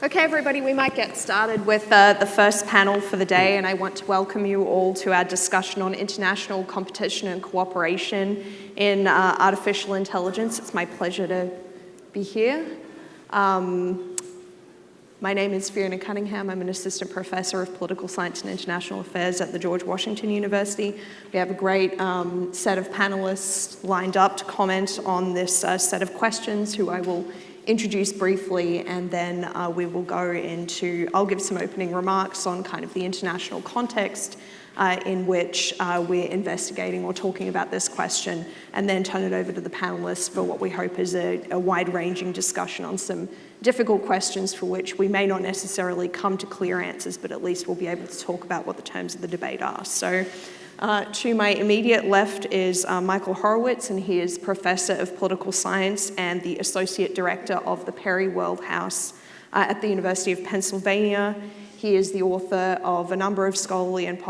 Okay, everybody, we might get started with the first panel for the day, and I want to welcome you all to our discussion on international competition and cooperation in artificial intelligence. It's my pleasure to be here. My name is Fiona Cunningham. I'm an assistant professor of political science and international affairs at the Georgetown University. We have a great set of panelists lined up to comment on this set of questions, who I will introduce briefly, and then we will go into, I'll give some opening remarks on kind of the international context in which we're investigating or talking about this question, and then turn it over to the panelists for what we hope is a wide-ranging discussion on some difficult questions for which we may not necessarily come to clear answers, but at least we'll be able to talk about what the terms of the debate are. So to my immediate left is Michael Horowitz, and he is Professor of Political Science and the Associate Director of the Perry World House at the University of Pennsylvania. He is the author of a number of scholarly and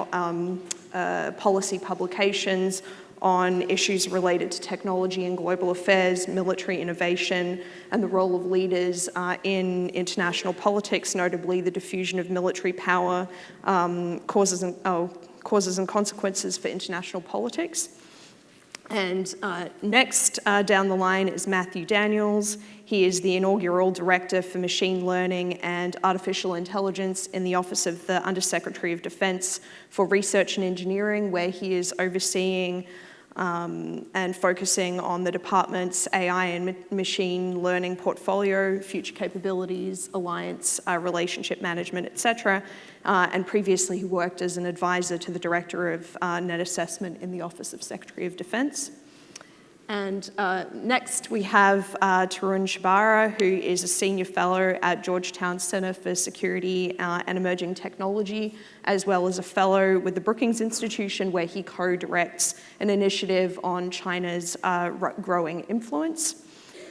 policy publications on issues related to technology and global affairs, military innovation, and the role of leaders in international politics, notably the diffusion of military power, causes and consequences for international politics. And next down the line is Matthew Daniels. He is the inaugural Director for Machine Learning and Artificial Intelligence in the Office of the Undersecretary of Defense for Research and Engineering, where he is overseeing and focusing on the department's AI and machine learning portfolio, future capabilities, alliance, relationship management, etc. And previously he worked as an advisor to the Director of Net Assessment in the Office of Secretary of Defense. And next we have Tarun Chhabra, who is a senior fellow at Georgetown Center for Security and Emerging Technology, as well as a fellow with the Brookings Institution, where he co-directs an initiative on China's growing influence.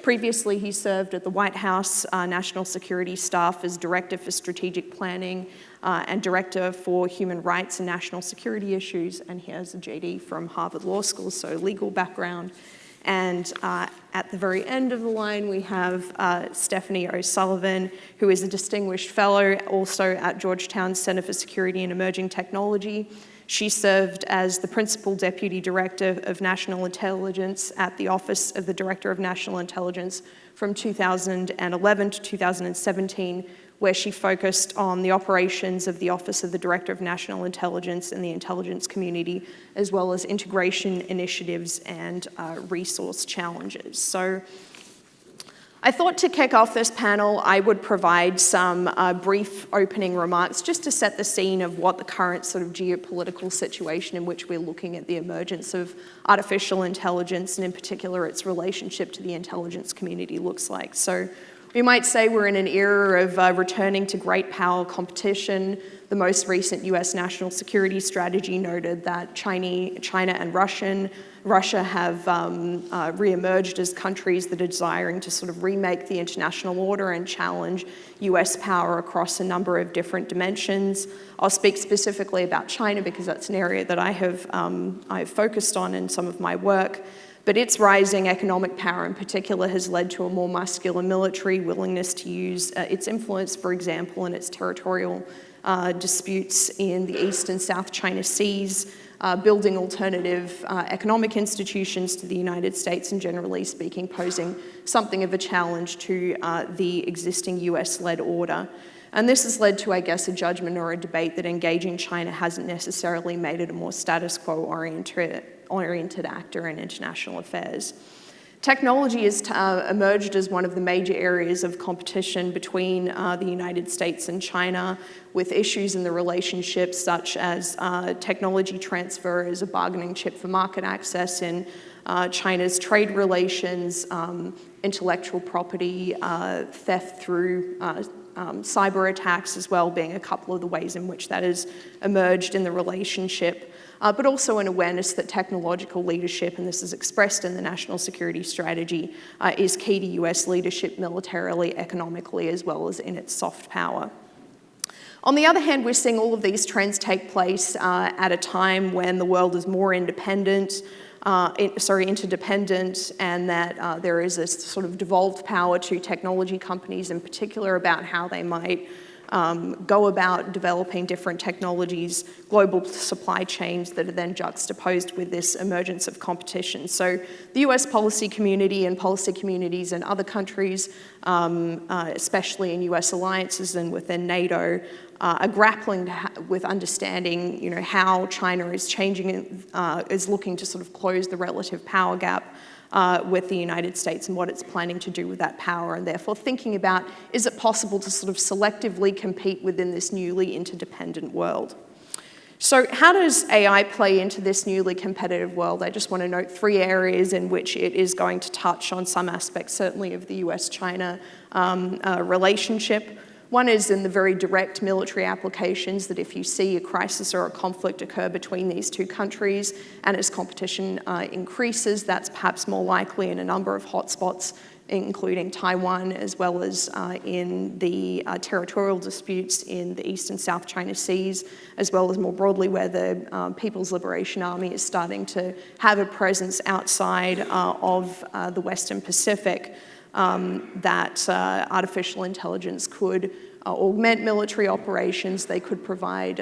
Previously, he served at the White House National Security Staff as Director for Strategic Planning and Director for Human Rights and National Security Issues, and he has a JD from Harvard Law School, so legal background. And at the very end of the line, we have Stephanie OSullivan, who is a distinguished fellow also at Georgetown Center for Security and Emerging Technology. She served as the Principal Deputy Director of National Intelligence at the Office of the Director of National Intelligence from 2011 to 2017, where she focused on the operations of the Office of the Director of National Intelligence and the intelligence community, as well as integration initiatives and resource challenges. So I thought to kick off this panel, I would provide some brief opening remarks just to set the scene of what the current sort of geopolitical situation in which we're looking at the emergence of artificial intelligence, and in particular its relationship to the intelligence community, looks like. So we might say we're in an era of returning to great power competition. The most recent US national security strategy noted that China and Russia have re-emerged as countries that are desiring to sort of remake the international order and challenge US power across a number of different dimensions. I'll speak specifically about China because that's an area that I've focused on in some of my work. But its rising economic power in particular has led to a more muscular military willingness to use its influence, for example, in its territorial disputes in the East and South China Seas, building alternative economic institutions to the United States, and generally speaking, posing something of a challenge to the existing US-led order. And this has led to, I guess, a judgment or a debate that engaging China hasn't necessarily made it a more status quo-oriented actor in international affairs. Technology has emerged as one of the major areas of competition between the United States and China, with issues in the relationship such as technology transfer as a bargaining chip for market access in China's trade relations, intellectual property theft through cyber attacks as well, being a couple of the ways in which that has emerged in the relationship. But also an awareness that technological leadership, and this is expressed in the National Security Strategy, is key to US leadership militarily, economically, as well as in its soft power. On the other hand, we're seeing all of these trends take place at a time when the world is more independent, interdependent, and that there is a sort of devolved power to technology companies in particular about how they might go about developing different technologies, global supply chains that are then juxtaposed with this emergence of competition. So the US policy community and policy communities in other countries, especially in US alliances and within NATO, are grappling with understanding, how China is changing, is looking to sort of close the relative power gap with the United States and what it's planning to do with that power, and therefore thinking about, is it possible to sort of selectively compete within this newly interdependent world? So how does AI play into this newly competitive world? I just want to note 3 areas in which it is going to touch on some aspects, certainly of the US-China relationship. One is in the very direct military applications, that if you see a crisis or a conflict occur between these two countries and as competition increases, that's perhaps more likely in a number of hotspots, including Taiwan, as well as in the territorial disputes in the East and South China Seas, as well as more broadly where the People's Liberation Army is starting to have a presence outside of the Western Pacific. That artificial intelligence could augment military operations. They could provide,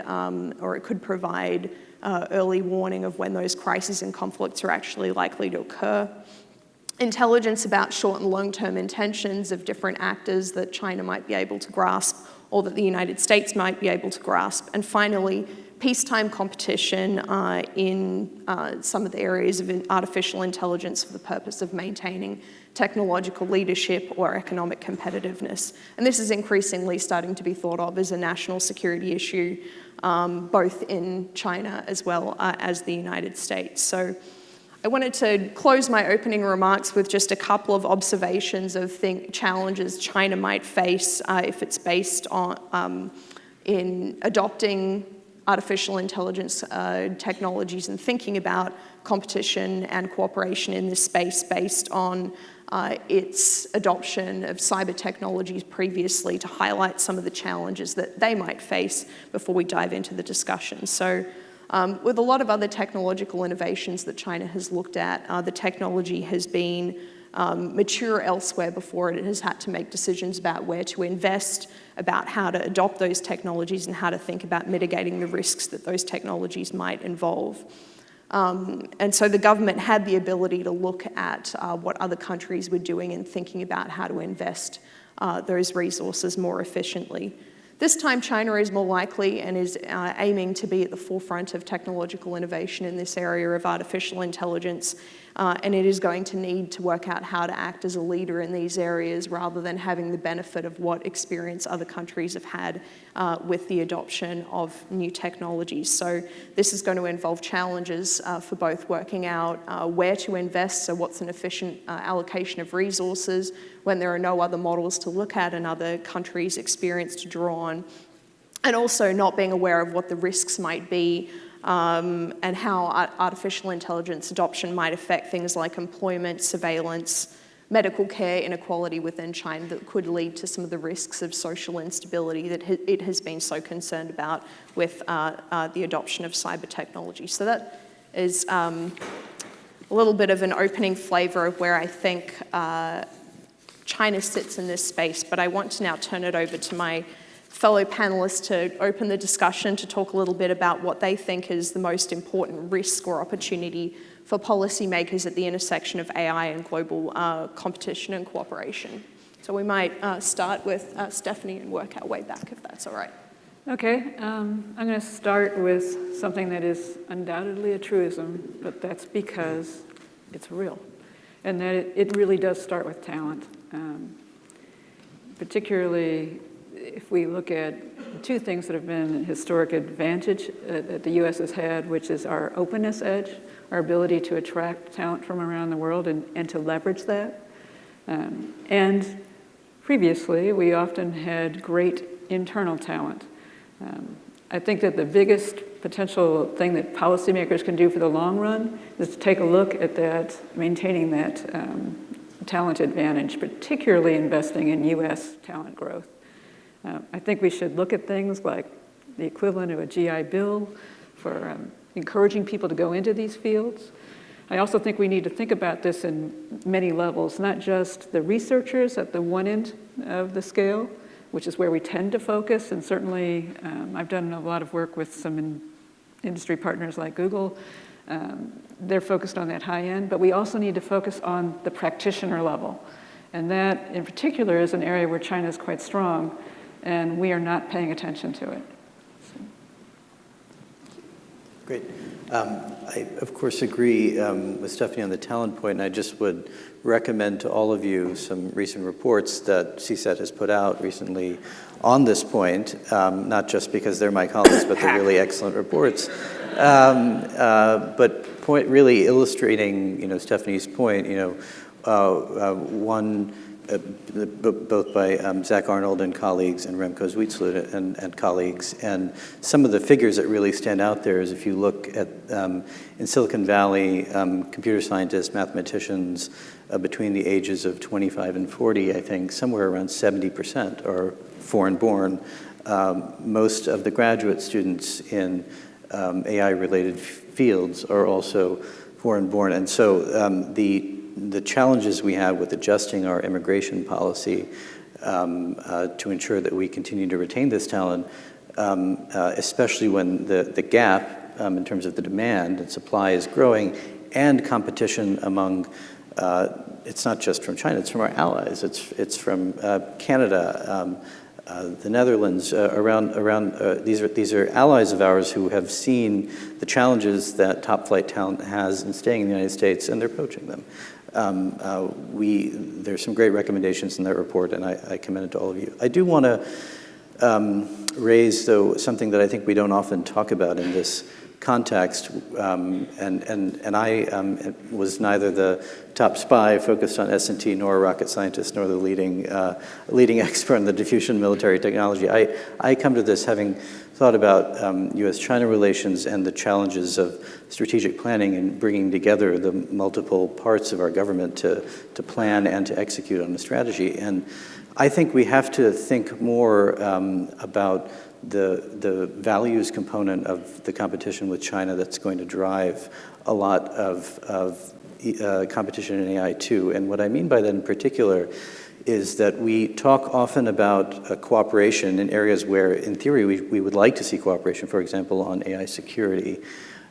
or it could provide early warning of when those crises and conflicts are actually likely to occur. Intelligence about short and long-term intentions of different actors that China might be able to grasp, or that the United States might be able to grasp. And finally, peacetime competition in some of the areas of artificial intelligence for the purpose of maintaining technological leadership or economic competitiveness. And this is increasingly starting to be thought of as a national security issue, both in China as well as the United States. So I wanted to close my opening remarks with just a couple of observations of challenges China might face if it's based on in adopting artificial intelligence technologies and thinking about competition and cooperation in this space based on its adoption of cyber technologies previously, to highlight some of the challenges that they might face before we dive into the discussion. So with a lot of other technological innovations that China has looked at, the technology has been mature elsewhere before it has had to make decisions about where to invest, about how to adopt those technologies, and how to think about mitigating the risks that those technologies might involve. And so the government had the ability to look at what other countries were doing and thinking about how to invest those resources more efficiently. This time, China is more likely and is aiming to be at the forefront of technological innovation in this area of artificial intelligence, and it is going to need to work out how to act as a leader in these areas rather than having the benefit of what experience other countries have had with the adoption of new technologies. So this is going to involve challenges for both working out where to invest, so what's an efficient allocation of resources when there are no other models to look at and other countries' experience to draw on, and also not being aware of what the risks might be and how artificial intelligence adoption might affect things like employment, surveillance, medical care inequality within China that could lead to some of the risks of social instability that it has been so concerned about with the adoption of cyber technology. So that is a little bit of an opening flavor of where I think China sits in this space, but I want to now turn it over to my fellow panelists to open the discussion, to talk a little bit about what they think is the most important risk or opportunity for policymakers at the intersection of AI and global competition and cooperation. So we might start with Stephanie and work our way back, if that's all right. Okay, I'm going to start with something that is undoubtedly a truism, but that's because it's real, and that it really does start with talent. Particularly if we look at two things that have been a historic advantage that the U.S. has had, which is our openness edge, our ability to attract talent from around the world and to leverage that. And previously, we often had great internal talent. I think that the biggest potential thing that policymakers can do for the long run is to take a look at that, maintaining that talent advantage, particularly investing in U.S. talent growth. I think we should look at things like the equivalent of a GI Bill for encouraging people to go into these fields. I also think we need to think about this in many levels, not just the researchers at the one end of the scale, which is where we tend to focus, and certainly I've done a lot of work with some industry partners like Google. They're focused on that high end, but we also need to focus on the practitioner level. And that, in particular, is an area where China is quite strong, and we are not paying attention to it. So. Great. I, of course, agree with Stephanie on the talent point, and I just would recommend to all of you some recent reports that CSET has put out recently on this point, not just because they're my colleagues, but they're really excellent reports. But really illustrating, Stephanie's point, one, both by Zach Arnold and colleagues and Remco Zwiedsloot and colleagues. And some of the figures that really stand out there is if you look at, in Silicon Valley, computer scientists, mathematicians between the ages of 25 and 40, I think somewhere around 70% are foreign-born. Most of the graduate students in AI-related fields are also foreign-born. And so the challenges we have with adjusting our immigration policy to ensure that we continue to retain this talent, especially when the gap in terms of the demand and supply is growing, and competition among, it's not just from China, it's from our allies, it's from Canada, the Netherlands, these are allies of ours who have seen the challenges that top flight talent has in staying in the United States, and they're poaching them. There's some great recommendations in that report, and I commend it to all of you. I do want to raise, though, something that I think we don't often talk about in this context, and I was neither the top spy focused on S&T, nor a rocket scientist, nor the leading expert in the diffusion military technology. I come to this having thought about US-China relations and the challenges of strategic planning and bringing together the multiple parts of our government to plan and to execute on the strategy. And I think we have to think more about the values component of the competition with China that's going to drive a lot of competition in AI too. And what I mean by that in particular is that we talk often about cooperation in areas where, in theory, we would like to see cooperation, for example, on AI security.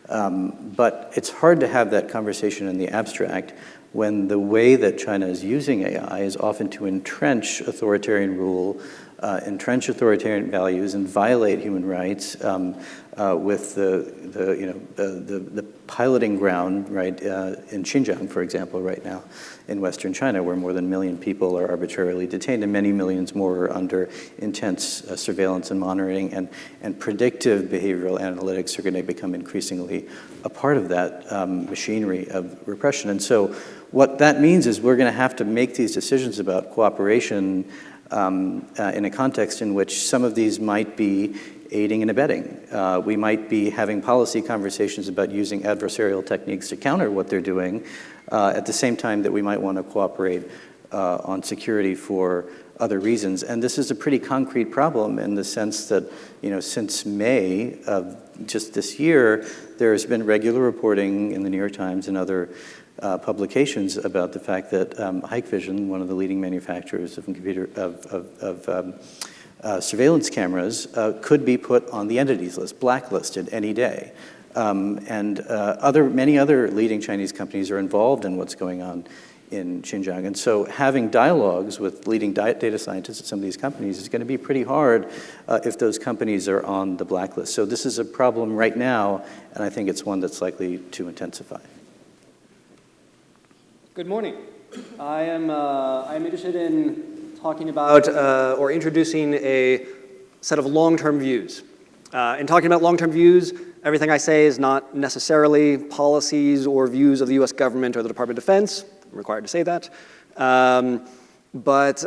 But it's hard to have that conversation in the abstract when the way that China is using AI is often to entrench authoritarian rule, entrench authoritarian values, and violate human rights with the piloting ground, right, in Xinjiang, for example, right now in Western China, where more than 1 million people are arbitrarily detained and many millions more are under intense surveillance and monitoring, and predictive behavioral analytics are going to become increasingly a part of that machinery of repression. And so what that means is we're going to have to make these decisions about cooperation in a context in which some of these might be aiding and abetting. We might be having policy conversations about using adversarial techniques to counter what they're doing at the same time that we might want to cooperate on security for other reasons. And this is a pretty concrete problem in the sense that, since May of just this year, there's been regular reporting in the New York Times and other publications about the fact that Hikvision, one of the leading manufacturers of surveillance cameras, could be put on the entities list, blacklisted any day. And many other leading Chinese companies are involved in what's going on in Xinjiang. And so having dialogues with leading data scientists at some of these companies is going to be pretty hard if those companies are on the blacklist. So this is a problem right now, and I think it's one that's likely to intensify. Good morning. I'm interested in talking about or introducing a set of long-term views. In talking about long-term views, everything I say is not necessarily policies or views of the US government or the Department of Defense. I'm required to say that. But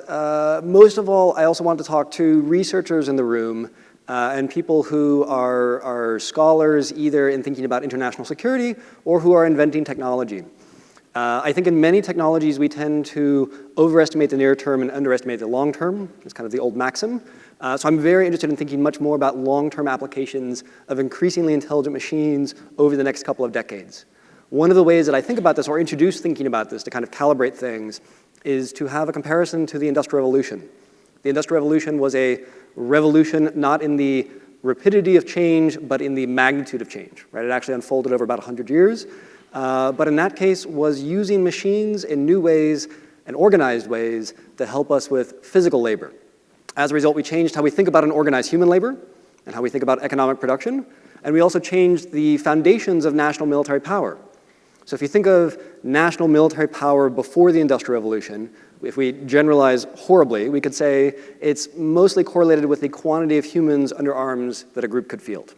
most of all, I also want to talk to researchers in the room and people who are scholars either in thinking about international security or who are inventing technology. I think in many technologies we tend to overestimate the near term and underestimate the long term. It's kind of the old maxim. So I'm very interested in thinking much more about long-term applications of increasingly intelligent machines over the next couple of decades. One of the ways that I think about this, or introduce thinking about this to kind of calibrate things, is to have a comparison to the Industrial Revolution. The Industrial Revolution was a revolution not in the rapidity of change, but in the magnitude of change, right? It actually unfolded over about 100 years. But in that case was using machines in new ways and organized ways to help us with physical labor. As a result, we changed how we think about and organize human labor and how we think about economic production. And we also changed the foundations of national military power. So if you think of national military power before the Industrial Revolution, if we generalize horribly, we could say it's mostly correlated with the quantity of humans under arms that a group could field.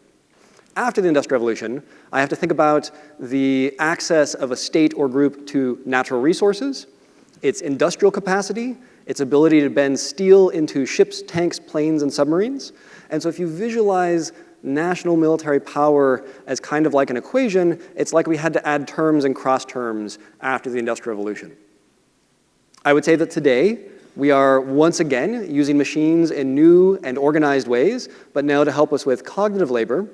After the Industrial Revolution, I have to think about the access of a state or group to natural resources, its industrial capacity, its ability to bend steel into ships, tanks, planes, and submarines. And so if you visualize national military power as kind of like an equation, it's like we had to add terms and cross terms after the Industrial Revolution. I would say that today, we are once again using machines in new and organized ways, but now to help us with cognitive labor,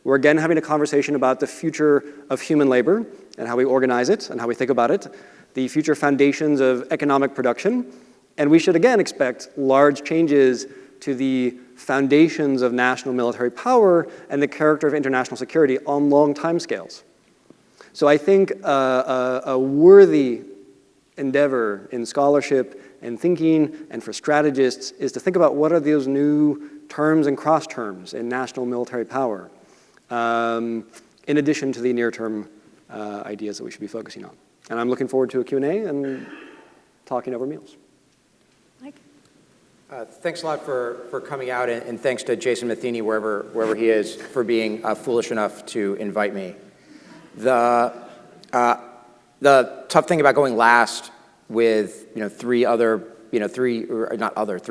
we're again having a conversation about the future of human labor and how we organize it and how we think about it, the future foundations of economic production, and we should again expect large changes to the foundations of national military power and the character of international security on long timescales. So I think a worthy endeavor in scholarship and thinking and for strategists is to think about what are those new terms and cross terms in national military power, in addition to the near-term ideas that we should be focusing on. And I'm looking forward to a Q&A and talking over meals. Mike? Thanks a lot for coming out, and thanks to Jason Matheny, wherever he is, for being foolish enough to invite me. The tough thing about going last with three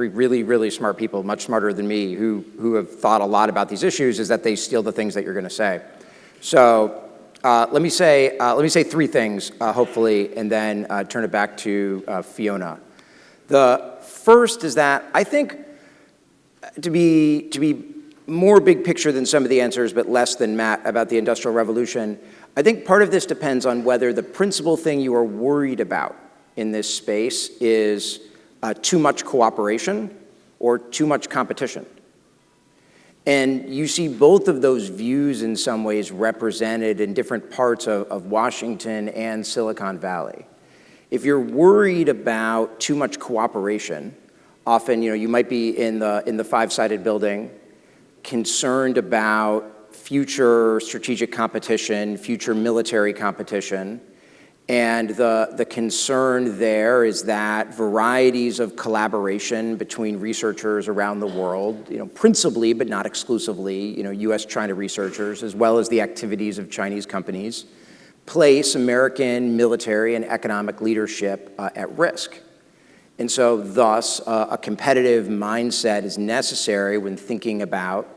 really, really smart people, much smarter than me, who have thought a lot about these issues, is that they steal the things that you're going to say. So let me say three things, hopefully, and then turn it back to Fiona. The first is that I think to be more big picture than some of the answers, but less than Matt about the Industrial Revolution, I think part of this depends on whether the principal thing you are worried about in this space is too much cooperation or too much competition. And you see both of those views in some ways represented in different parts of Washington and Silicon Valley. If you're worried about too much cooperation, often you might be in the five-sided building, concerned about future strategic competition, future military competition, and the concern there is that varieties of collaboration between researchers around the world, principally but not exclusively, US-China researchers, as well as the activities of Chinese companies, place American military and economic leadership at risk. And so thus, a competitive mindset is necessary when thinking about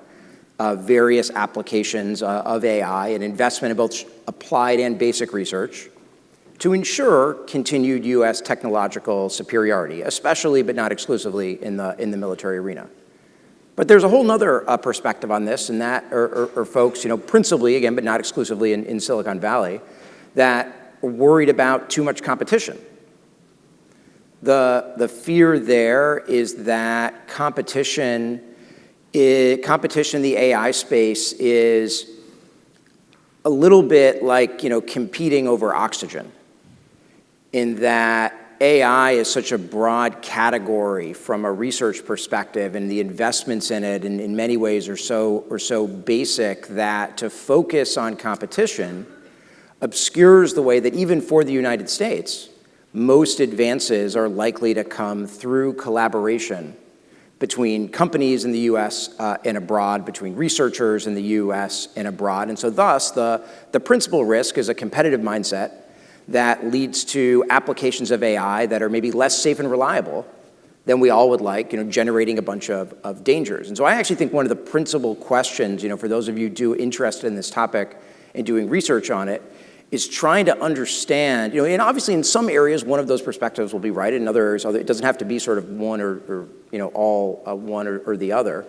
various applications of AI and investment in both applied and basic research to ensure continued US technological superiority, especially but not exclusively in the military arena. But there's a whole nother perspective on this, and that are folks, principally, again, but not exclusively in Silicon Valley, that are worried about too much competition. The fear there is that competition in the AI space is a little bit like, competing over oxygen, in that AI is such a broad category from a research perspective, and the investments in it in many ways are so basic that to focus on competition obscures the way that even for the United States, most advances are likely to come through collaboration between companies in the US and abroad, between researchers in the US and abroad. And so thus, the principal risk is a competitive mindset that leads to applications of AI that are maybe less safe and reliable than we all would like, generating a bunch of dangers. And so I actually think one of the principal questions, for those of you interested in this topic and doing research on it, is trying to understand, and obviously in some areas, one of those perspectives will be right. In other areas, it doesn't have to be sort of one or all one or the other.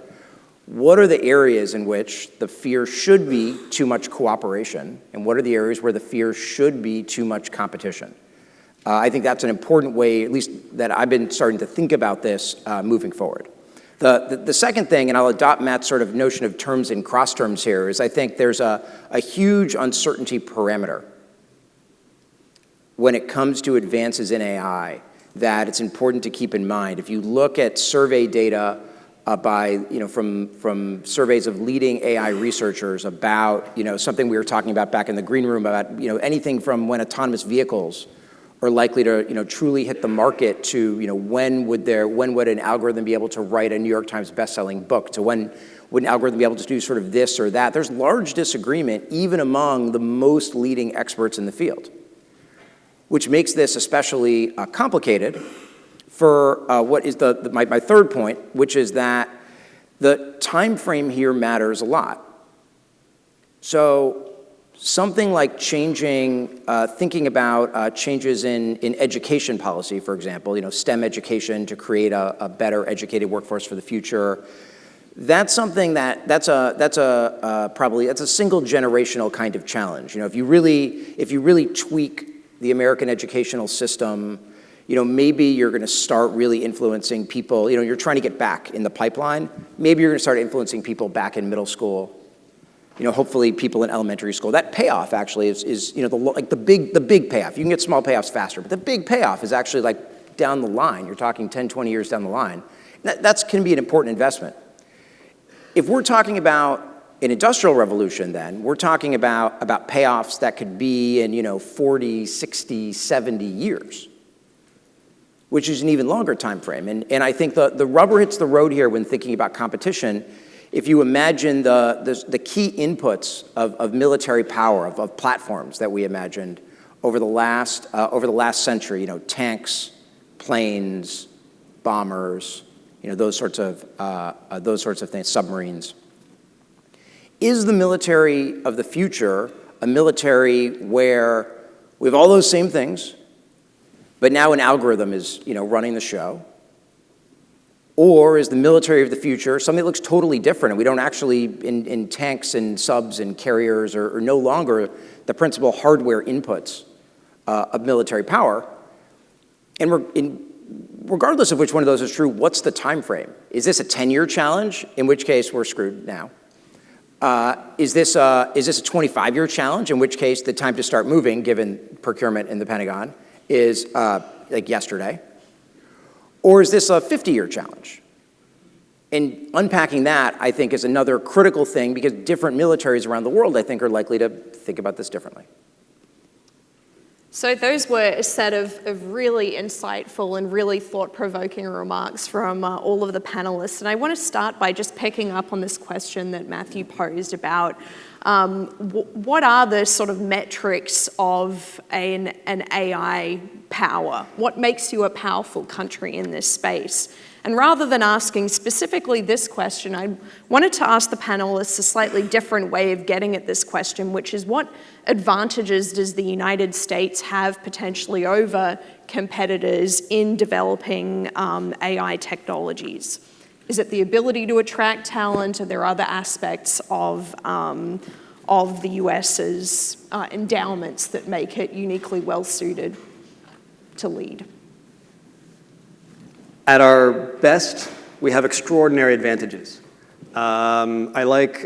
what are the areas in which the fear should be too much cooperation, and what are the areas where the fear should be too much competition? I think that's an important way, at least that I've been starting to think about this moving forward. The second thing, and I'll adopt Matt's sort of notion of terms and cross terms here, is I think there's a huge uncertainty parameter when it comes to advances in AI that it's important to keep in mind. If you look at survey data from surveys of leading AI researchers about, something we were talking about back in the green room about, anything from when autonomous vehicles are likely to, truly hit the market to, when would an algorithm be able to write a New York Times bestselling book, to when would an algorithm be able to do sort of this or that. There's large disagreement even among the most leading experts in the field, which makes this especially complicated for what is my third point, which is that the time frame here matters a lot. So something like thinking about changes in education policy, for example, STEM education to create a better educated workforce for the future. That's something that's a single generational kind of challenge. If you really tweak the American educational system, maybe you're going to start really influencing people. You're trying to get back in the pipeline. Maybe you're going to start influencing people back in middle school. Hopefully people in elementary school. That payoff actually is the big payoff. You can get small payoffs faster, but the big payoff is actually like down the line. You're talking 10, 20 years down the line. That can be an important investment. If we're talking about an industrial revolution, then we're talking about payoffs that could be in 40, 60, 70 years, which is an even longer time frame. And I think the rubber hits the road here when thinking about competition. If you imagine the key inputs of military power, of platforms that we imagined over the last century, tanks, planes, bombers, those sorts of things, submarines. Is the military of the future a military where we have all those same things, but now an algorithm is running the show? Or is the military of the future something that looks totally different, and we don't actually, in tanks and subs and carriers, are no longer the principal hardware inputs of military power? And regardless of which one of those is true, what's the time frame? Is this a 10-year challenge, in which case we're screwed now? Is this a 25-year challenge, in which case the time to start moving, given procurement in the Pentagon, is like yesterday? Or is this a 50-year challenge? And unpacking that, I think, is another critical thing, because different militaries around the world, I think, are likely to think about this differently. So those were a set of really insightful and really thought-provoking remarks from all of the panelists. And I want to start by just picking up on this question that Matthew posed about what are the sort of metrics of an AI power? What makes you a powerful country in this space? And rather than asking specifically this question, I wanted to ask the panelists a slightly different way of getting at this question, which is what advantages does the United States have potentially over competitors in developing AI technologies? Is it the ability to attract talent? Are there other aspects of the US's endowments that make it uniquely well-suited to lead? At our best, we have extraordinary advantages. I like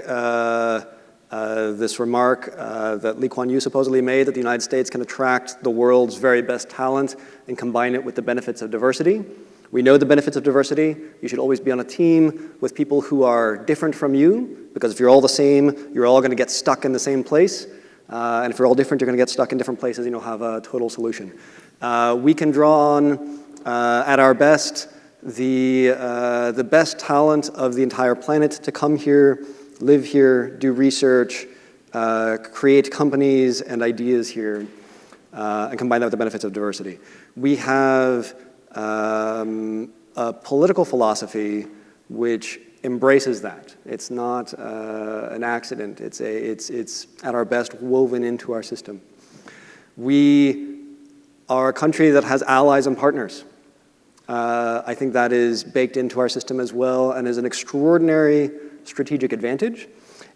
this remark that Lee Kuan Yew supposedly made, that the United States can attract the world's very best talent and combine it with the benefits of diversity. We know the benefits of diversity. You should always be on a team with people who are different from you, because if you're all the same, you're all going to get stuck in the same place. And if you're all different, you're going to get stuck in different places, and you don't have a total solution. We can draw on, at our best, the best talent of the entire planet to come here, live here, do research, create companies and ideas here, and combine that with the benefits of diversity. We have a political philosophy which embraces that. It's not an accident. It's at our best woven into our system. We are a country that has allies and partners. I think that is baked into our system as well, and is an extraordinary strategic advantage.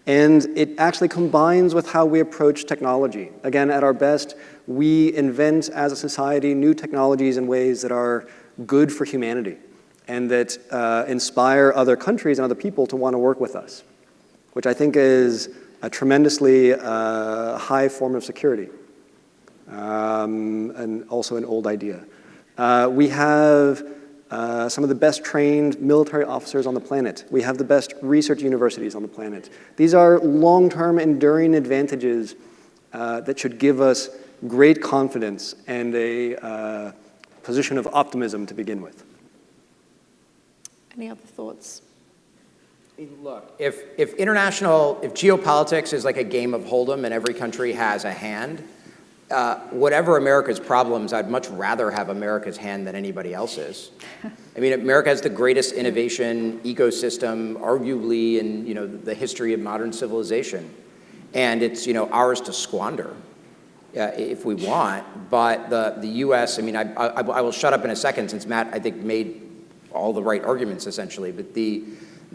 And it actually combines with how we approach technology. Again, at our best, we invent as a society new technologies in ways that are good for humanity and that inspire other countries and other people to want to work with us, which I think is a tremendously high form of security, and also an old idea. We have some of the best trained military officers on the planet. We have the best research universities on the planet. These are long-term enduring advantages that should give us great confidence and a position of optimism to begin with. Any other thoughts? Look, if geopolitics is like a game of Hold'em and every country has a hand, whatever America's problems, I'd much rather have America's hand than anybody else's. I mean, America has the greatest innovation ecosystem, arguably, in the history of modern civilization, and it's ours to squander if we want. But the U.S. I mean, I will shut up in a second since Matt I think made all the right arguments essentially. But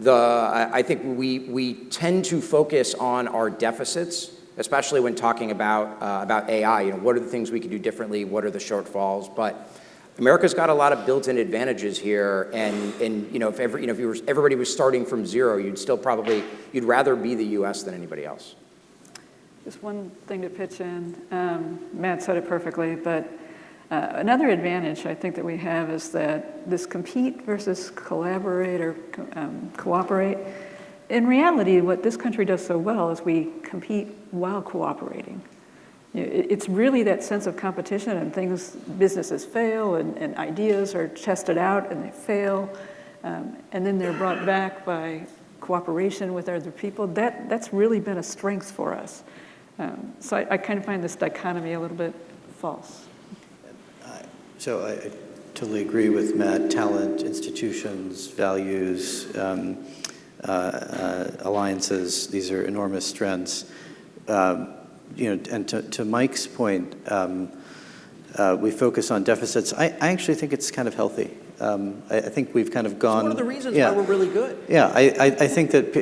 I think we tend to focus on our deficits, especially when talking about AI. What are the things we could do differently? What are the shortfalls? But America's got a lot of built-in advantages here, and if everybody was starting from zero, you'd rather be the U.S. than anybody else. Just one thing to pitch in. Matt said it perfectly, but another advantage I think that we have is that this compete versus collaborate or cooperate. In reality, what this country does so well is we compete while cooperating. It's really that sense of competition, and businesses fail, and ideas are tested out and they fail, and then they're brought back by cooperation with other people. That's really been a strength for us. So I kind of find this dichotomy a little bit false. So I totally agree with Matt. Talent, institutions, values, alliances, these are enormous strengths. And to Mike's point, we focus on deficits. I actually think it's kind of healthy. I think we've kind of gone. It's one of the reasons why we're really good. Yeah, I think that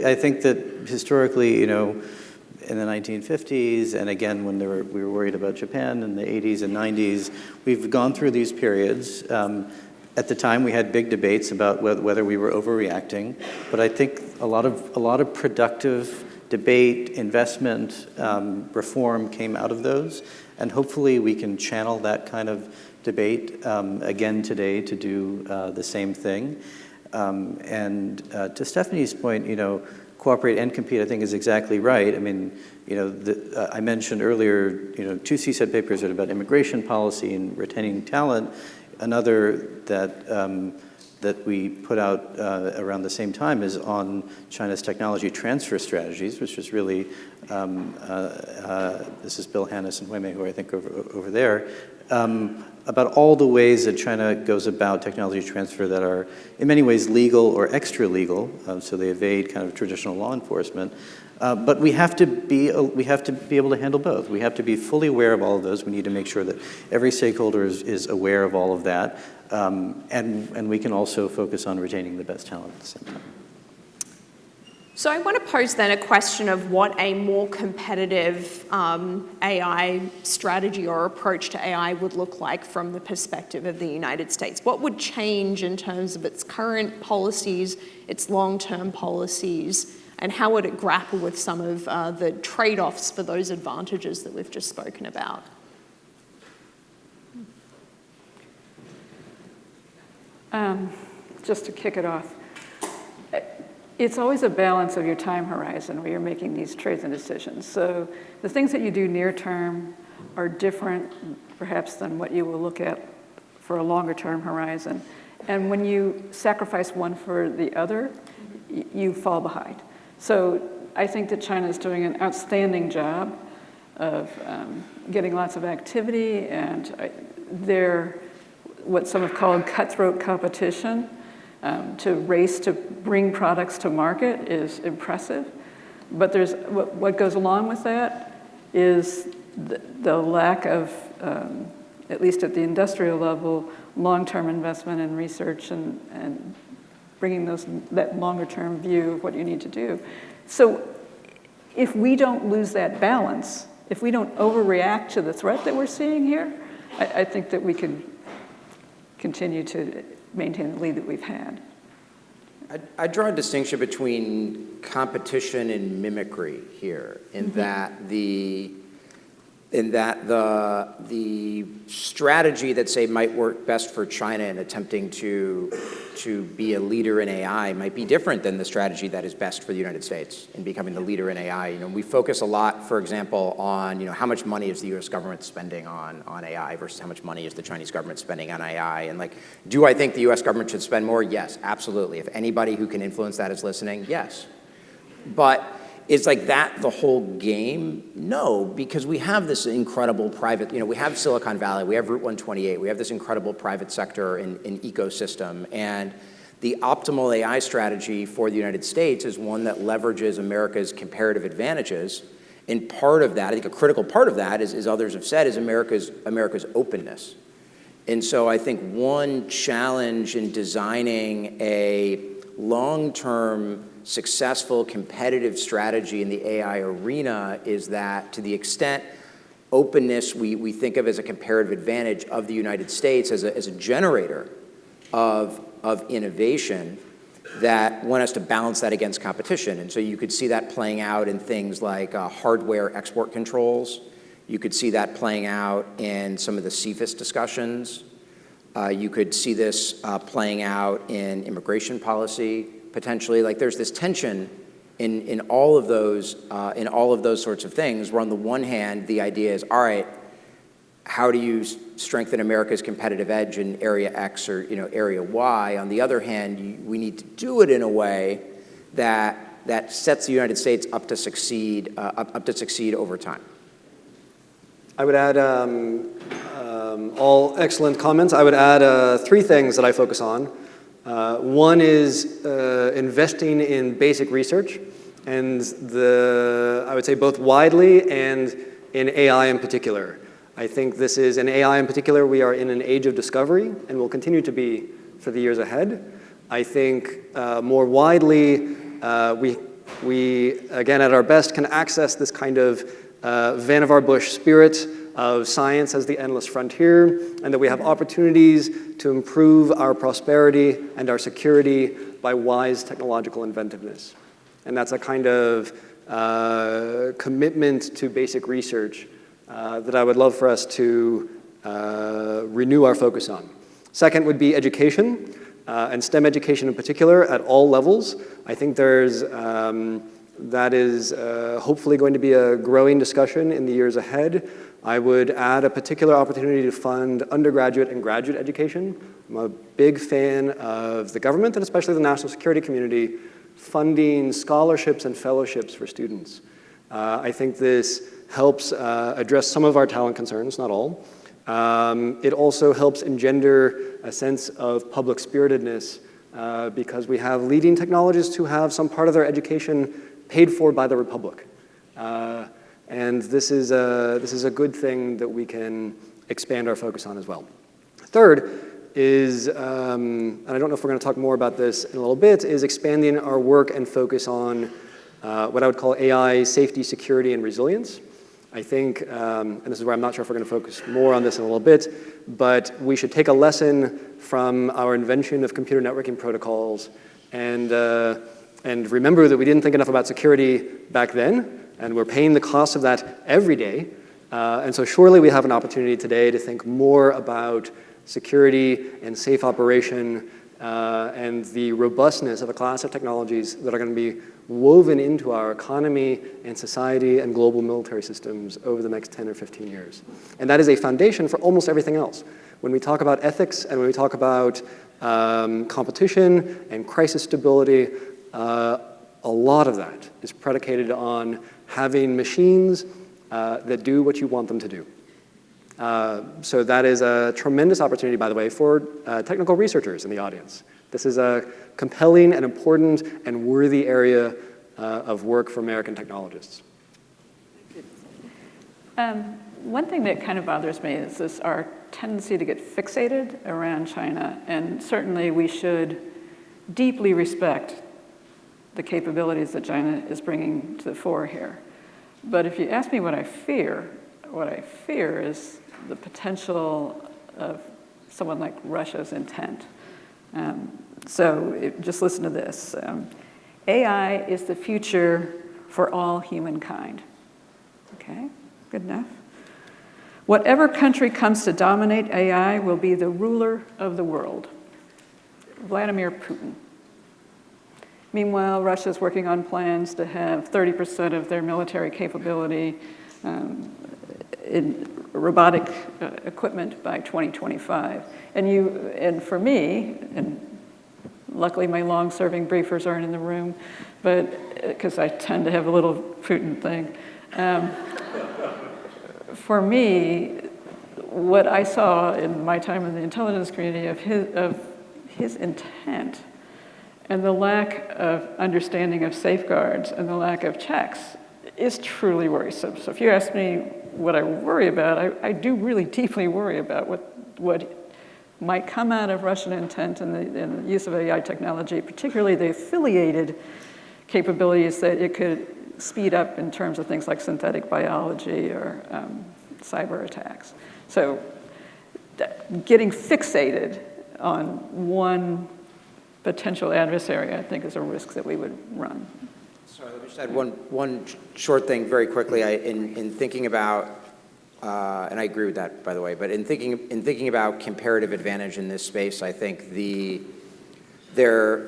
historically, in the 1950s, and again when we were worried about Japan in the 80s and 90s, we've gone through these periods. At the time, we had big debates about whether we were overreacting, but I think a lot of productive debate, investment, reform came out of those, and hopefully we can channel that kind of debate again today to do the same thing. And to Stephanie's point, cooperate and compete, I think, is exactly right. I mean, I mentioned earlier, two CSET papers are about immigration policy and retaining talent. Another that we put out around the same time is on China's technology transfer strategies, which is really, this is Bill Hannes and Huimei, who I think over there, about all the ways that China goes about technology transfer that are in many ways legal or extra legal, so they evade kind of traditional law enforcement. But we have to be able to handle both. We have to be fully aware of all of those. We need to make sure that every stakeholder is aware of all of that, and we can also focus on retaining the best talent at the same time. So I want to pose then a question of what a more competitive AI strategy or approach to AI would look like from the perspective of the United States. What would change in terms of its current policies, its long-term policies, and how would it grapple with some of the trade-offs for those advantages that we've just spoken about? Just to kick it off, it's always a balance of your time horizon where you're making these trades and decisions. So the things that you do near term are different, perhaps, than what you will look at for a longer term horizon. And when you sacrifice one for the other, you fall behind. So I think that China is doing an outstanding job of getting lots of activity, and their what some have called cutthroat competition to race to bring products to market is impressive. But there's what goes along with that is the lack of, at least at the industrial level, long-term investment in research and bringing that longer-term view of what you need to do. So if we don't lose that balance, if we don't overreact to the threat that we're seeing here, I think that we could continue to maintain the lead that we've had. I draw a distinction between competition and mimicry here, in that the strategy that, say, might work best for China in attempting to be a leader in AI might be different than the strategy that is best for the United States in becoming the leader in AI. We focus a lot, for example, on how much money is the U.S. government spending on AI versus how much money is the Chinese government spending on AI. And do I think the U.S. government should spend more? Yes, absolutely. If anybody who can influence that is listening, yes. But is that the whole game? No, because we have this incredible private, we have Silicon Valley, we have Route 128, we have this incredible private sector and ecosystem. And the optimal AI strategy for the United States is one that leverages America's comparative advantages. And part of that, I think a critical part of that, as others have said, is America's openness. And so I think one challenge in designing a long-term successful competitive strategy in the AI arena is that, to the extent openness we think of as a comparative advantage of the United States as a generator of innovation, that one has to balance that against competition. And so you could see that playing out in things like hardware export controls. You could see that playing out in some of the CFIUS discussions. You could see this playing out in immigration policy, potentially. There's this tension in all of those sorts of things, where on the one hand, the idea is, all right, how do you strengthen America's competitive edge in area X or area Y? On the other hand, we need to do it in a way that sets the United States up to succeed over time. I would add all excellent comments. I would add 3 things that I focus on. One is investing in basic research, and I would say both widely and in AI in particular. I think this is, in AI in particular, we are in an age of discovery and will continue to be for the years ahead. I think more widely, we, again, at our best, can access this kind of Vannevar Bush spirit of science as the endless frontier, and that we have opportunities to improve our prosperity and our security by wise technological inventiveness. And that's a kind of commitment to basic research that I would love for us to renew our focus on. Second would be education, and STEM education in particular at all levels. I think that is hopefully going to be a growing discussion in the years ahead. I would add a particular opportunity to fund undergraduate and graduate education. I'm a big fan of the government, and especially the national security community, funding scholarships and fellowships for students. I think this helps address some of our talent concerns, not all. It also helps engender a sense of public spiritedness because we have leading technologists who have some part of their education paid for by the Republic. And this is a good thing that we can expand our focus on as well. Third is, and I don't know if we're going to talk more about this in a little bit, is expanding our work and focus on what I would call AI safety, security, and resilience. I think, and this is where I'm not sure if we're going to focus more on this in a little bit, but we should take a lesson from our invention of computer networking protocols and remember that we didn't think enough about security back then, and we're paying the cost of that every day. And so surely we have an opportunity today to think more about security and safe operation and the robustness of a class of technologies that are going to be woven into our economy and society and global military systems over the next 10 or 15 years. And that is a foundation for almost everything else. When we talk about ethics and when we talk about competition and crisis stability, a lot of that is predicated on having machines that do what you want them to do. So that is a tremendous opportunity, by the way, for technical researchers in the audience. This is a compelling and important and worthy area of work for American technologists. One thing that kind of bothers me is our tendency to get fixated around China, and certainly we should deeply respect the capabilities that China is bringing to the fore here. But if you ask me what I fear is the potential of someone like Russia's intent. Just listen to this. AI is the future for all humankind. Okay, good enough. Whatever country comes to dominate AI will be the ruler of the world. Vladimir Putin. Meanwhile, Russia's working on plans to have 30% of their military capability in robotic equipment by 2025. And for me, and luckily my long-serving briefers aren't in the room, but because I tend to have a little Putin thing. For me, what I saw in my time in the intelligence community of his intent and the lack of understanding of safeguards and the lack of checks is truly worrisome. So if you ask me what I worry about, I do really deeply worry about what might come out of Russian intent and the use of AI technology, particularly the affiliated capabilities that it could speed up in terms of things like synthetic biology or cyber attacks. So getting fixated on one potential adversary, I think, is a risk that we would run. Sorry, let me just add one short thing very quickly. In thinking about, and I agree with that, by the way, but in thinking about comparative advantage in this space, I think there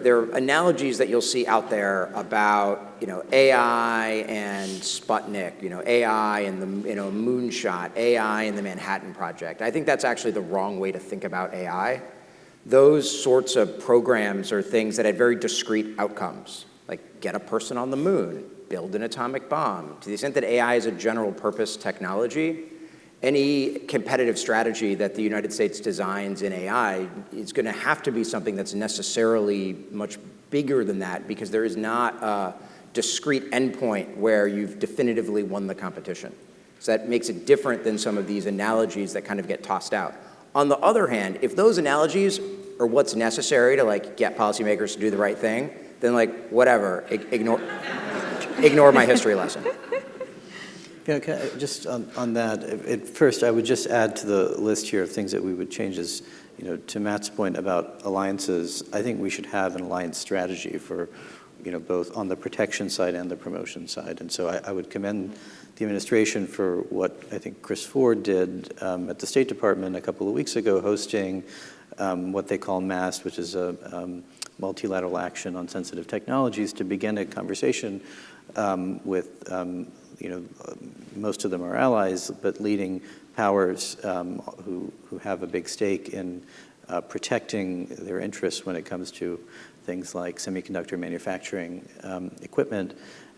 are analogies that you'll see out there about AI and Sputnik, AI and the moonshot, AI and the Manhattan Project. I think that's actually the wrong way to think about AI. Those sorts of programs are things that had very discrete outcomes, like get a person on the moon, build an atomic bomb. To the extent that AI is a general purpose technology, any competitive strategy that the United States designs in AI is going to have to be something that's necessarily much bigger than that, because there is not a discrete endpoint where you've definitively won the competition. So that makes it different than some of these analogies that kind of get tossed out. On the other hand, if those analogies are what's necessary to get policymakers to do the right thing, then whatever, ignore my history lesson. Just on that, at first I would just add to the list here of things that we would change is, to Matt's point about alliances, I think we should have an alliance strategy for, both on the protection side and the promotion side. And so I would commend the administration for what I think Chris Ford did at the State Department a couple of weeks ago, hosting what they call MAST, which is a multilateral action on sensitive technologies, to begin a conversation with most of them are allies, but leading powers who have a big stake in protecting their interests when it comes to things like semiconductor manufacturing equipment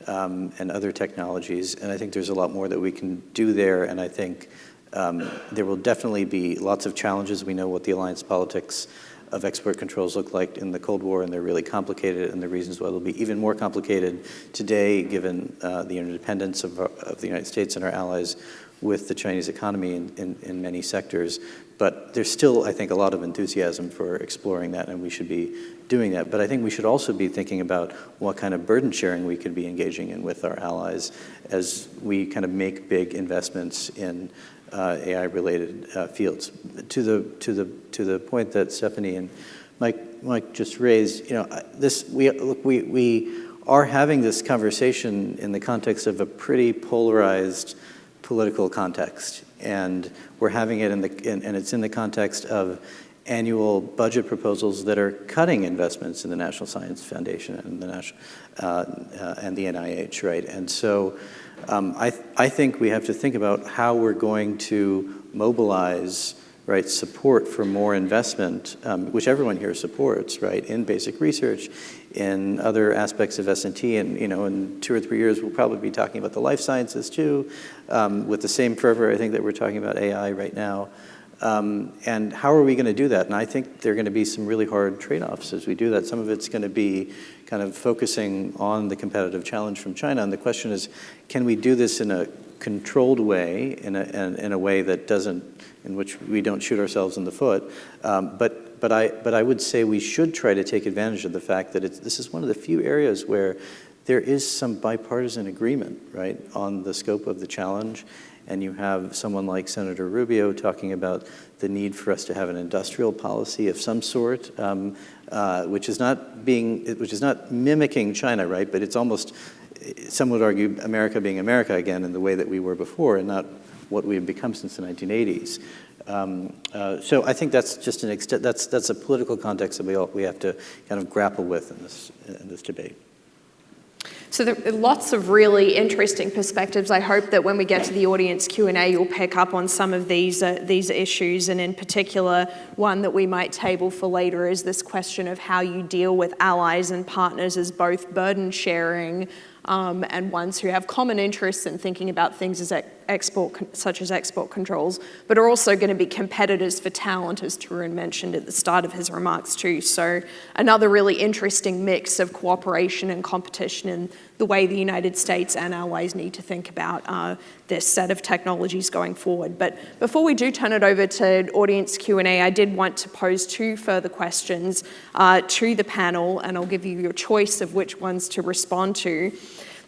and other technologies. And I think there's a lot more that we can do there. And I think there will definitely be lots of challenges. We know what the alliance politics of export controls look like in the Cold War, and they're really complicated, and the reasons why they'll be even more complicated today, given the interdependence of the United States and our allies with the Chinese economy in many sectors. But there's still, I think, a lot of enthusiasm for exploring that, and we should be doing that. But I think we should also be thinking about what kind of burden sharing we could be engaging in with our allies as we kind of make big investments in AI-related fields. To the point that Stephanie and Mike just raised, we are having this conversation in the context of a pretty polarized political context, and we're having it and it's in the context of annual budget proposals that are cutting investments in the National Science Foundation and and the NIH, right? And so I think we have to think about how we're going to mobilize, right, support for more investment, which everyone here supports, right, in basic research, in other aspects of S&T, and in 2 or 3 years we'll probably be talking about the life sciences too, with the same fervor I think that we're talking about AI right now. And how are we going to do that? And I think there are going to be some really hard trade-offs as we do that. Some of it's going to be kind of focusing on the competitive challenge from China. And the question is, can we do this in a controlled way, in a way that in which we don't shoot ourselves in the foot, but but I would say we should try to take advantage of the fact that this is one of the few areas where there is some bipartisan agreement, right, on the scope of the challenge. And you have someone like Senator Rubio talking about the need for us to have an industrial policy of some sort, which is not mimicking China, right? But it's almost, some would argue, America being America again in the way that we were before, and not what we have become since the 1980s. So I think that's just that's a political context that we have to kind of grapple with in this debate. So there are lots of really interesting perspectives. I hope that when we get to the audience Q&A, you'll pick up on some of these issues, and in particular, one that we might table for later is this question of how you deal with allies and partners as both burden sharing and ones who have common interests in thinking about things as such as export controls, but are also going to be competitors for talent, as Tarun mentioned at the start of his remarks too. So another really interesting mix of cooperation and competition in the way the United States and allies need to think about this set of technologies going forward. But before we do turn it over to audience Q&A, I did want to pose two further questions to the panel, and I'll give you your choice of which ones to respond to.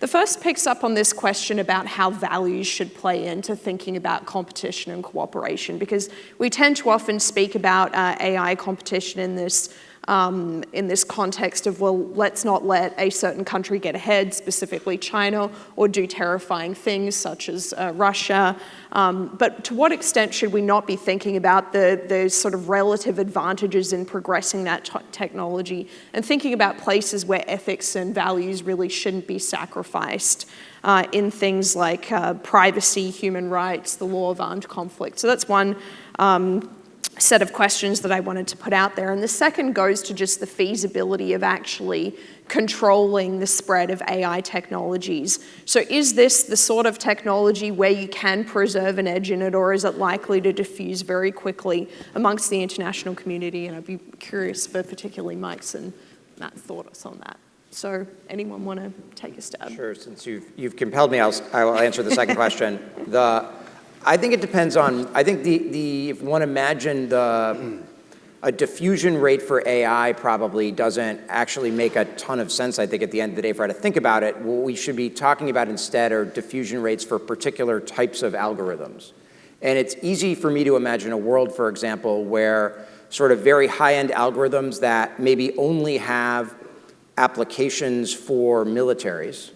The first picks up on this question about how values should play into thinking about competition and cooperation, because we tend to often speak about AI competition in this context of, well, let's not let a certain country get ahead, specifically China, or do terrifying things such as Russia. But to what extent should we not be thinking about the sort of relative advantages in progressing that technology and thinking about places where ethics and values really shouldn't be sacrificed in things like privacy, human rights, the law of armed conflict? So that's one set of questions that I wanted to put out there. And the second goes to just the feasibility of actually controlling the spread of AI technologies. So is this the sort of technology where you can preserve an edge in it, or is it likely to diffuse very quickly amongst the international community? And I'd be curious for particularly Mike's and Matt's thoughts on that. So anyone want to take a stab? Sure, since you've compelled me, I will answer the second question. I think it depends on, I think if one imagine a diffusion rate for AI probably doesn't actually make a ton of sense, I think, at the end of the day, for how to think about it. What we should be talking about instead are diffusion rates for particular types of algorithms. And it's easy for me to imagine a world, for example, where sort of very high-end algorithms that maybe only have applications for militaries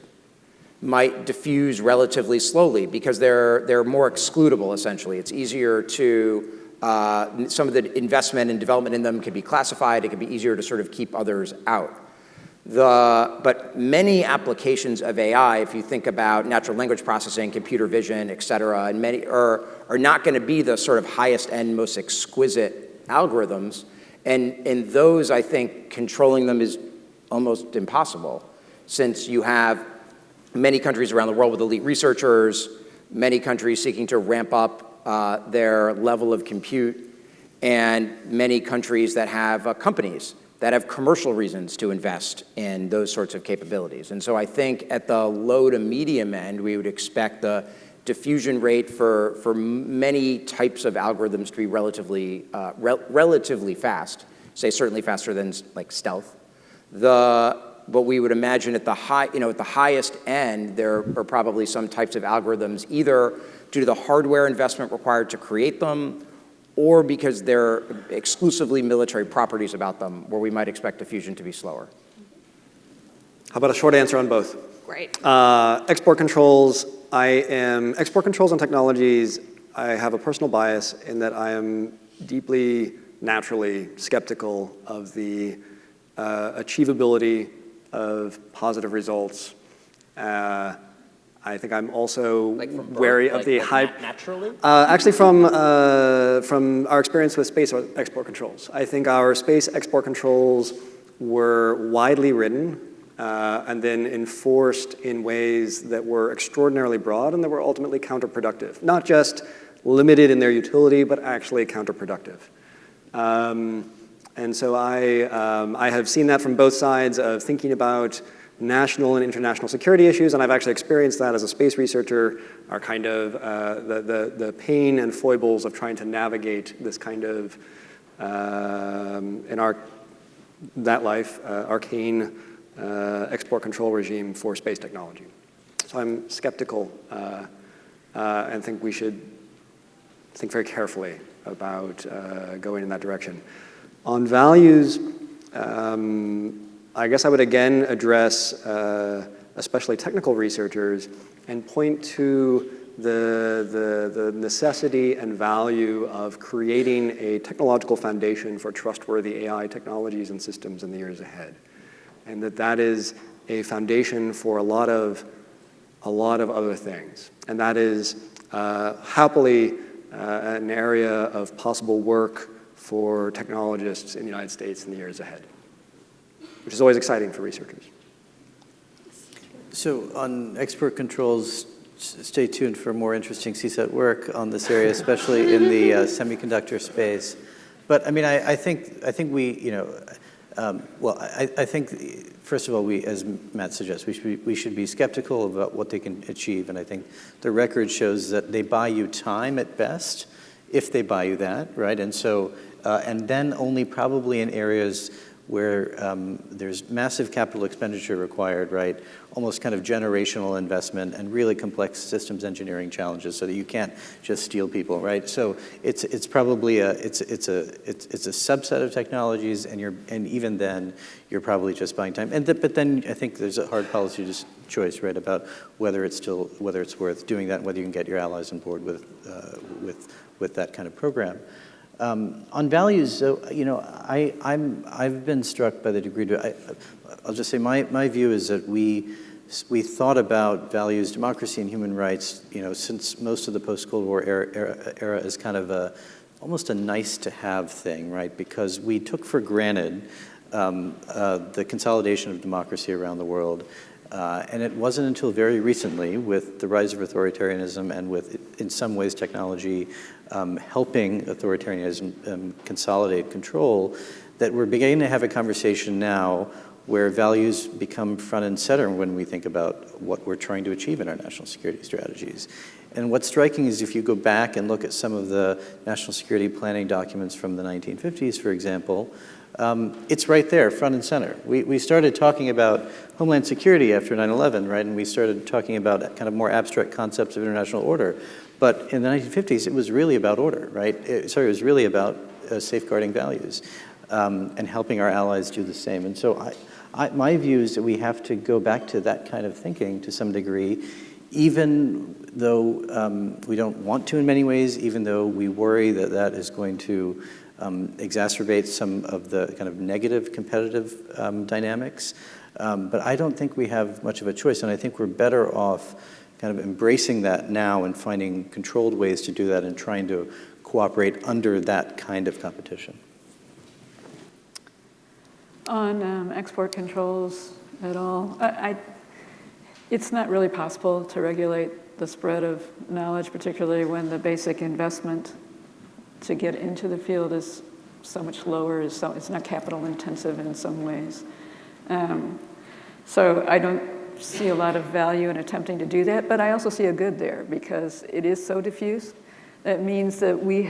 might diffuse relatively slowly because they're more excludable, essentially. It's easier to, some of the investment and development in them can be classified. It can be easier to sort of keep others out. But many applications of AI, if you think about natural language processing, computer vision, et cetera, and many are not going to be the sort of highest end, most exquisite algorithms. And those, I think, controlling them is almost impossible, since you have many countries around the world with elite researchers, many countries seeking to ramp up their level of compute, and many countries that have companies that have commercial reasons to invest in those sorts of capabilities. And so I think at the low to medium end, we would expect the diffusion rate for many types of algorithms to be relatively fast, say certainly faster than like stealth. But we would imagine at the highest end, there are probably some types of algorithms, either due to the hardware investment required to create them, or because they're exclusively military properties about them, where we might expect diffusion to be slower. How about a short answer on both? Great. Export controls and technologies. I have a personal bias in that I am deeply, naturally skeptical of the achievability of positive results. I think I'm also wary of the hype. Naturally? Actually, from our experience with space export controls, I think our space export controls were widely written and then enforced in ways that were extraordinarily broad and that were ultimately counterproductive. Not just limited in their utility, but actually counterproductive. And so I have seen that from both sides of thinking about national and international security issues, and I've actually experienced that as a space researcher, are kind of the pain and foibles of trying to navigate this kind of arcane export control regime for space technology. So I'm skeptical and think we should think very carefully about going in that direction. On values, I guess I would again address especially technical researchers and point to the necessity and value of creating a technological foundation for trustworthy AI technologies and systems in the years ahead. And that is a foundation for a lot of other things. And that is happily an area of possible work for technologists in the United States in the years ahead, which is always exciting for researchers. So on export controls, stay tuned for more interesting CSET work on this area, especially in the semiconductor space. But I mean, I think we, I think first of all, we, as Matt suggests, we should be skeptical about what they can achieve, and I think the record shows that they buy you time at best, if they buy you that, right? And so, and then only probably in areas where there's massive capital expenditure required, right? Almost kind of generational investment and really complex systems engineering challenges, so that you can't just steal people, right? So it's probably it's a subset of technologies, and even then you're probably just buying time. But then I think there's a hard policy choice, right, about whether it's worth doing that, and whether you can get your allies on board with that kind of program. On values, so, I've been struck by the degree to, I'll just say my view is that we thought about values, democracy, and human rights, since most of the post-Cold War era as kind of almost a nice-to-have thing, right? Because we took for granted the consolidation of democracy around the world. And it wasn't until very recently, with the rise of authoritarianism and with, in some ways, technology helping authoritarianism consolidate control, that we're beginning to have a conversation now where values become front and center when we think about what we're trying to achieve in our national security strategies. And what's striking is if you go back and look at some of the national security planning documents from the 1950s, for example, it's right there, front and center. We started talking about Homeland Security after 9/11, right? And we started talking about kind of more abstract concepts of international order. But in the 1950s, it was really about order, right? It was really about safeguarding values and helping our allies do the same. And so my view is that we have to go back to that kind of thinking to some degree, even though we don't want to in many ways, even though we worry that that is going to exacerbate some of the kind of negative competitive dynamics. But I don't think we have much of a choice, and I think we're better off kind of embracing that now and finding controlled ways to do that and trying to cooperate under that kind of competition. On export controls at all, it's not really possible to regulate the spread of knowledge, particularly when the basic investment to get into the field is so much lower, it's not capital intensive in some ways. So I don't see a lot of value in attempting to do that, but I also see a good there because it is so diffuse. That means that we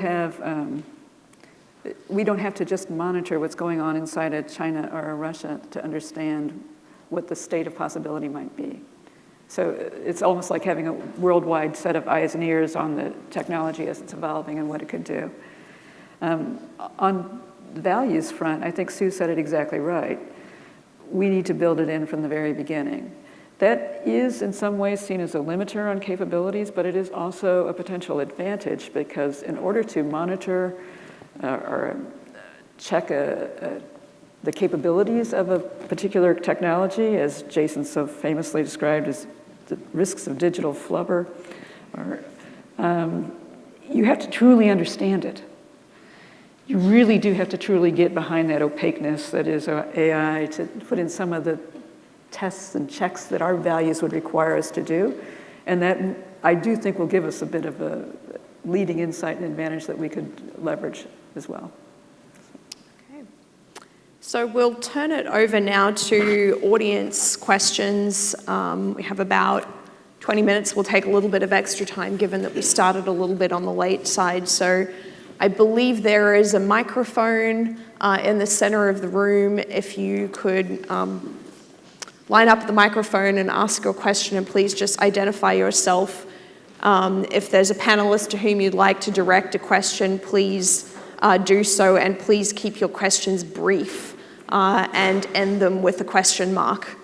don't have to just monitor what's going on inside of China or Russia to understand what the state of possibility might be. So it's almost like having a worldwide set of eyes and ears on the technology as it's evolving and what it could do. On the values front, I think Sue said it exactly right. We need to build it in from the very beginning. That is in some ways seen as a limiter on capabilities, but it is also a potential advantage because in order to monitor or check the capabilities of a particular technology, as Jason so famously described as the risks of digital flubber, you have to truly understand it. You really do have to truly get behind that opaqueness that is AI to put in some of the tests and checks that our values would require us to do. And that, I do think, will give us a bit of a leading insight and advantage that we could leverage as well. Okay. So we'll turn it over now to audience questions. We have about 20 minutes. We'll take a little bit of extra time given that we started a little bit on the late side. So I believe there is a microphone in the center of the room. If you could line up the microphone and ask your question, and please just identify yourself. If there's a panelist to whom you'd like to direct a question, please do so, and please keep your questions brief and end them with a question mark.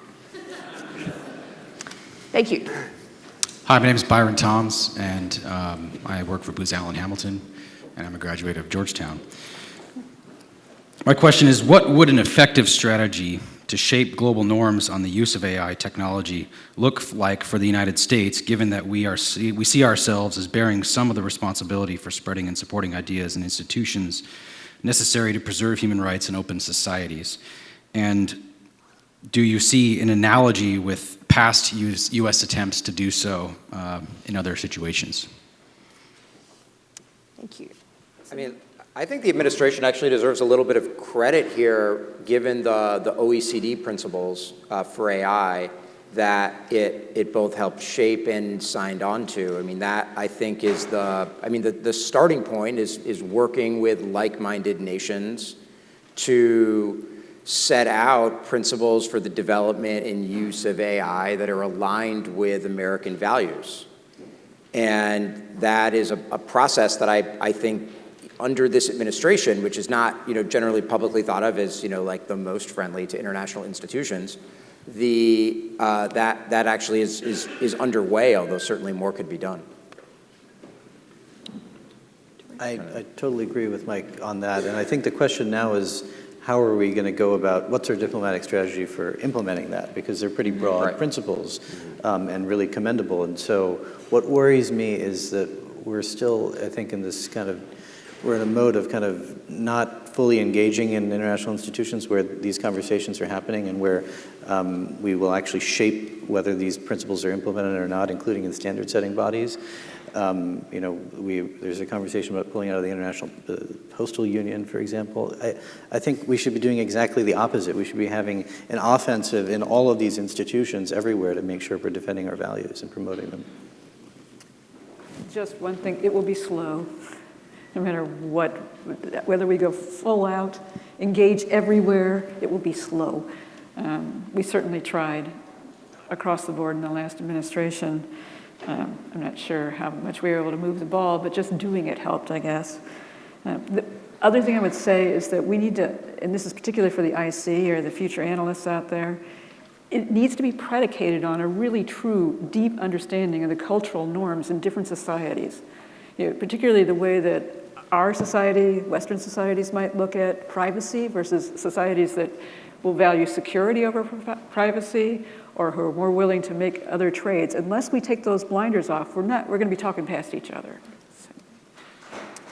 Thank you. Hi, my name is Byron Toms, and I work for Booz Allen Hamilton, and I'm a graduate of Georgetown. My question is, what would an effective strategy to shape global norms on the use of AI technology look like for the United States, given that we see ourselves as bearing some of the responsibility for spreading and supporting ideas and institutions necessary to preserve human rights and open societies? And do you see an analogy with past U.S. attempts to do so in other situations? Thank you. I mean, I think the administration actually deserves a little bit of credit here, given the OECD principles for AI that it both helped shape and signed on to. I mean, that I think is the starting point is working with like-minded nations to set out principles for the development and use of AI that are aligned with American values. And that is a process that I think under this administration, which is not generally publicly thought of as like the most friendly to international institutions, that actually is underway, although certainly more could be done. I totally agree with Mike on that, and I think the question now is, how are we going to go about, what's our diplomatic strategy for implementing that? Because they're pretty broad principles and really commendable. And so what worries me is that we're still, I think, in this we're in a mode of kind of not fully engaging in international institutions where these conversations are happening and where we will actually shape whether these principles are implemented or not, including in standard setting bodies. There's a conversation about pulling out of the International Postal Union, for example. I think we should be doing exactly the opposite. We should be having an offensive in all of these institutions everywhere to make sure we're defending our values and promoting them. Just one thing, it will be slow. No matter what, whether we go full out, engage everywhere, it will be slow. We certainly tried across the board in the last administration. I'm not sure how much we were able to move the ball, but just doing it helped, I guess. The other thing I would say is that we need to, and this is particularly for the IC or the future analysts out there, it needs to be predicated on a really true, deep understanding of the cultural norms in different societies. Particularly the way that our society, Western societies, might look at privacy versus societies that will value security over privacy, or who are more willing to make other trades. Unless we take those blinders off, we're going to be talking past each other. So.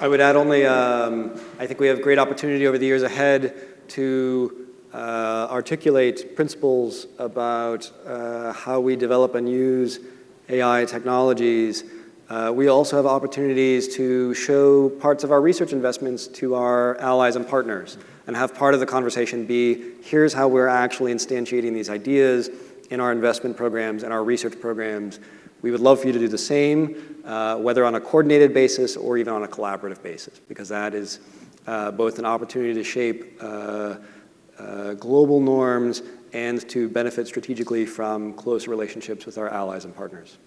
I would add only, I think we have great opportunity over the years ahead to articulate principles about how we develop and use AI technologies. We also have opportunities to show parts of our research investments to our allies and partners and have part of the conversation be, here's how we're actually instantiating these ideas in our investment programs and our research programs. We would love for you to do the same, whether on a coordinated basis or even on a collaborative basis, because that is both an opportunity to shape global norms and to benefit strategically from close relationships with our allies and partners.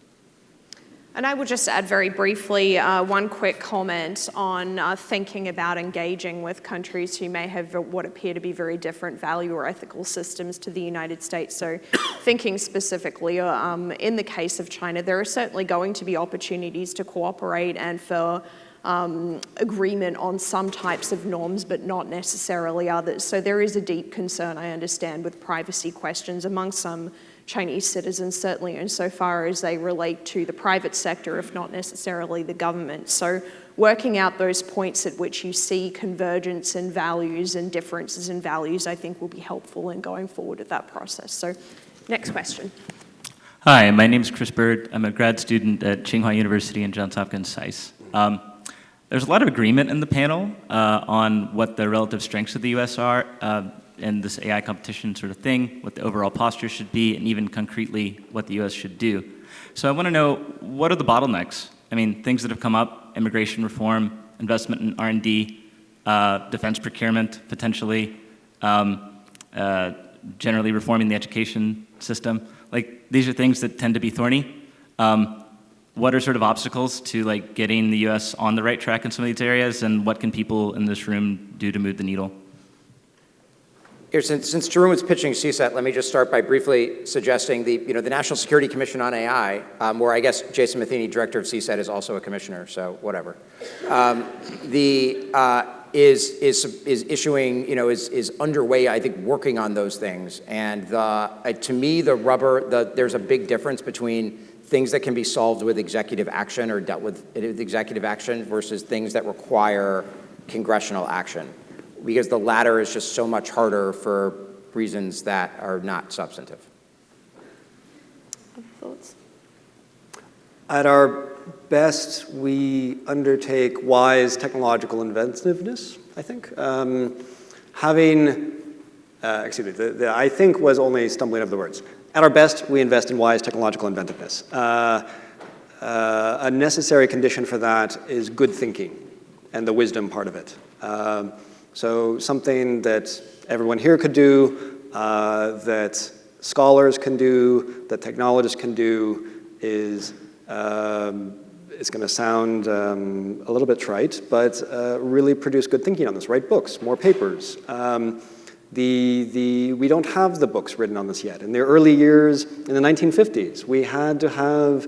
And I will just add very briefly one quick comment on thinking about engaging with countries who may have what appear to be very different value or ethical systems to the United States. So thinking specifically in the case of China, there are certainly going to be opportunities to cooperate and for agreement on some types of norms, but not necessarily others. So there is a deep concern, I understand, with privacy questions among some Chinese citizens, certainly insofar as they relate to the private sector, if not necessarily the government. So working out those points at which you see convergence in values and differences in values, I think will be helpful in going forward with that process. So next question. Hi, my name is Chris Bird. I'm a grad student at Tsinghua University and Johns Hopkins SAIS. There's a lot of agreement in the panel on what the relative strengths of the U.S. are in this AI competition sort of thing, what the overall posture should be, and even concretely what the U.S. should do. So I want to know, what are the bottlenecks? I mean, things that have come up immigration reform, investment in R&D, defense procurement, potentially, generally reforming the education system. Like, these are things that tend to be thorny. What are sort of obstacles to like getting the U.S. on the right track in some of these areas, and what can people in this room do to move the needle? Here, since Tarun was pitching CSET, let me just start by briefly suggesting the National Security Commission on AI, where I guess Jason Matheny, director of CSET, is also a commissioner, so whatever. Is issuing, is underway, I think, working on those things. And to me, there's a big difference between things that can be solved with executive action or dealt with executive action versus things that require congressional action, because the latter is just so much harder for reasons that are not substantive. Other thoughts? At our best, we undertake wise technological inventiveness, I think. The I think was only stumbling of the words. At our best, we invest in wise technological inventiveness. A necessary condition for that is good thinking and the wisdom part of it. So something that everyone here could do, that scholars can do, that technologists can do is, it's going to sound a little bit trite, but really produce good thinking on this, write books, more papers. We don't have the books written on this yet. In the early years, in the 1950s, we had to have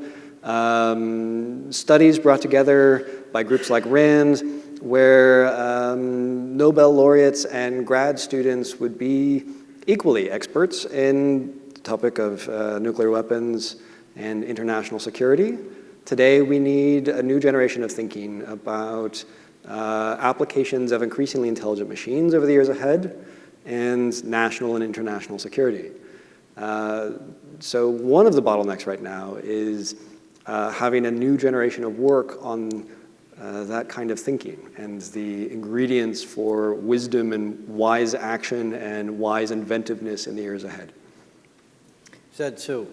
studies brought together by groups like RAND, where Nobel laureates and grad students would be equally experts in the topic of nuclear weapons and international security. Today, we need a new generation of thinking about applications of increasingly intelligent machines over the years ahead, and national and international security. So one of the bottlenecks right now is having a new generation of work on that kind of thinking and the ingredients for wisdom and wise action and wise inventiveness in the years ahead. Zed, so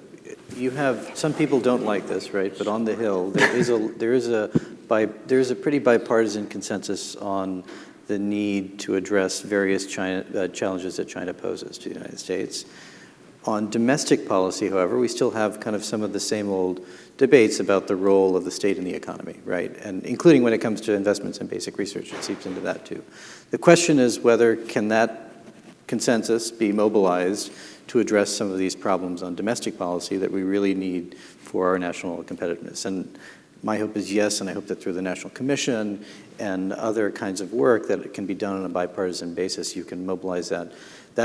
you have, some people don't like this, right? But on the Hill, there is a pretty bipartisan consensus on the need to address various challenges that China poses to the United States. On domestic policy, however, we still have kind of some of the same old debates about the role of the state in the economy, right? And including when it comes to investments in basic research, it seeps into that too. The question is whether can that consensus be mobilized to address some of these problems on domestic policy that we really need for our national competitiveness. And my hope is yes, and I hope that through the National Commission and other kinds of work that it can be done on a bipartisan basis, you can mobilize that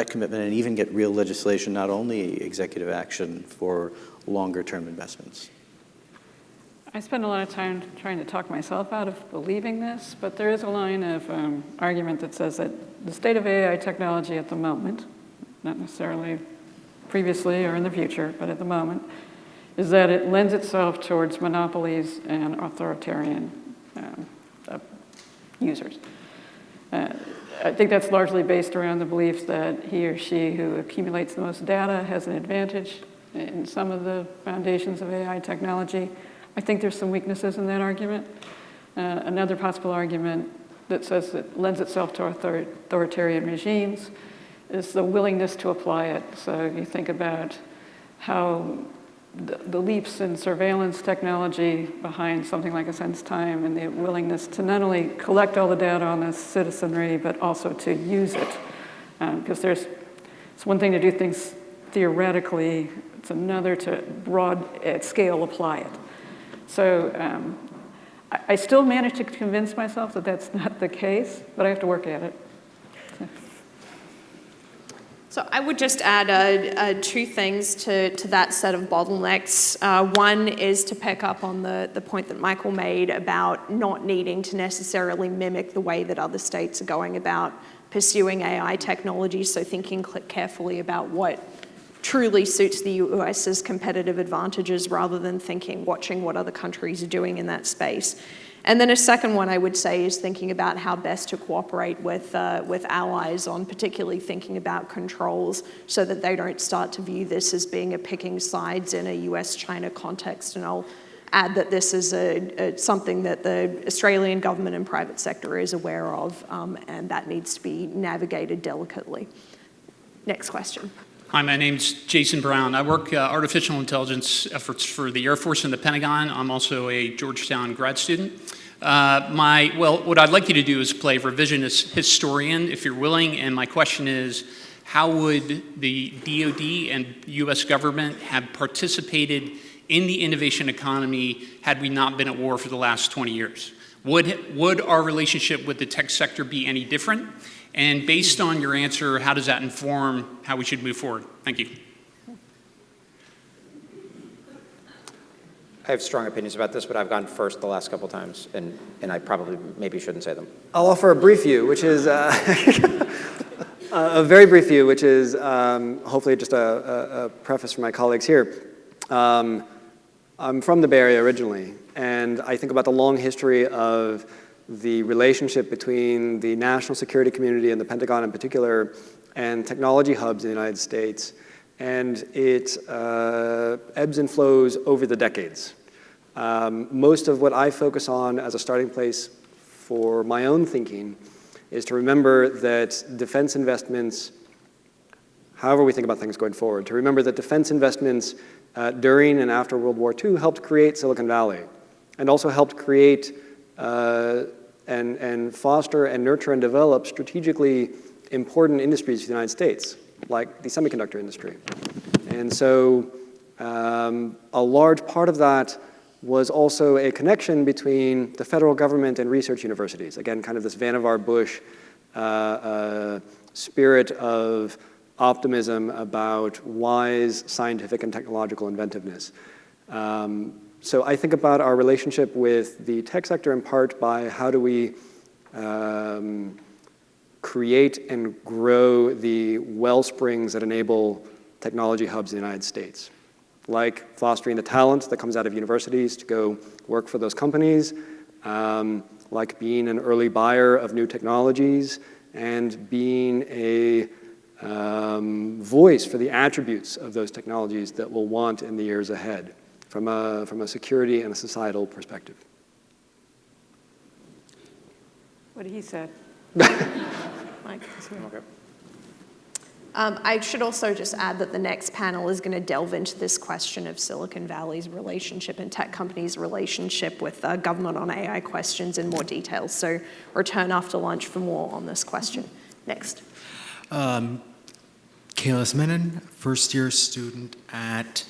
commitment and even get real legislation, not only executive action, for longer-term investments. I spend a lot of time trying to talk myself out of believing this, but there is a line of argument that says that the state of AI technology at the moment, not necessarily previously or in the future, but at the moment, is that it lends itself towards monopolies and authoritarian users. I think that's largely based around the belief that he or she who accumulates the most data has an advantage in some of the foundations of AI technology. I think there's some weaknesses in that argument. Another possible argument that says it lends itself to authoritarian regimes is the willingness to apply it. So you think about how the leaps in surveillance technology behind something like a sense time and the willingness to not only collect all the data on the citizenry, but also to use it. Because it's one thing to do things theoretically, it's another to broad at scale apply it. So I still manage to convince myself that that's not the case, but I have to work at it. So I would just add two things to that set of bottlenecks. One is to pick up on the point that Michael made about not needing to necessarily mimic the way that other states are going about pursuing AI technology, so thinking carefully about what truly suits the US's competitive advantages rather than watching what other countries are doing in that space. And then a second one I would say is thinking about how best to cooperate with allies on particularly thinking about controls so that they don't start to view this as being a picking sides in a US-China context. And I'll add that this is something that the Australian government and private sector is aware of, and that needs to be navigated delicately. Next question. Hi, my name's Jason Brown. I work artificial intelligence efforts for the Air Force and the Pentagon. I'm also a Georgetown grad student. What I'd like you to do is play revisionist historian, if you're willing, and my question is, how would the DoD and US government have participated in the innovation economy had we not been at war for the last 20 years? Would our relationship with the tech sector be any different? And based on your answer, how does that inform how we should move forward? Thank you. I have strong opinions about this, but I've gone first the last couple times, and I probably maybe shouldn't say them. I'll offer a brief view, which is a very brief view, which is hopefully just a preface for my colleagues here. I'm from the Bay Area originally, and I think about the long history of the relationship between the national security community and the Pentagon in particular and technology hubs in the United States. And it ebbs and flows over the decades. Most of what I focus on as a starting place for my own thinking is to remember that defense investments, however we think about things going forward, to remember that defense investments during and after World War II helped create Silicon Valley and also helped create and foster and nurture and develop strategically important industries in the United States, like the semiconductor industry. And so a large part of that was also a connection between the federal government and research universities. Again, kind of this Vannevar Bush spirit of optimism about wise scientific and technological inventiveness. So I think about our relationship with the tech sector in part by how do we create and grow the well springs that enable technology hubs in the United States, like fostering the talent that comes out of universities to go work for those companies, like being an early buyer of new technologies, and being a voice for the attributes of those technologies that we'll want in the years ahead from a security and a societal perspective. What he said. Mike. Okay. I should also just add that the next panel is going to delve into this question of Silicon Valley's relationship and tech companies' relationship with government on AI questions in more detail. So return after lunch for more on this question. Next. Kalaris Menon, first-year student at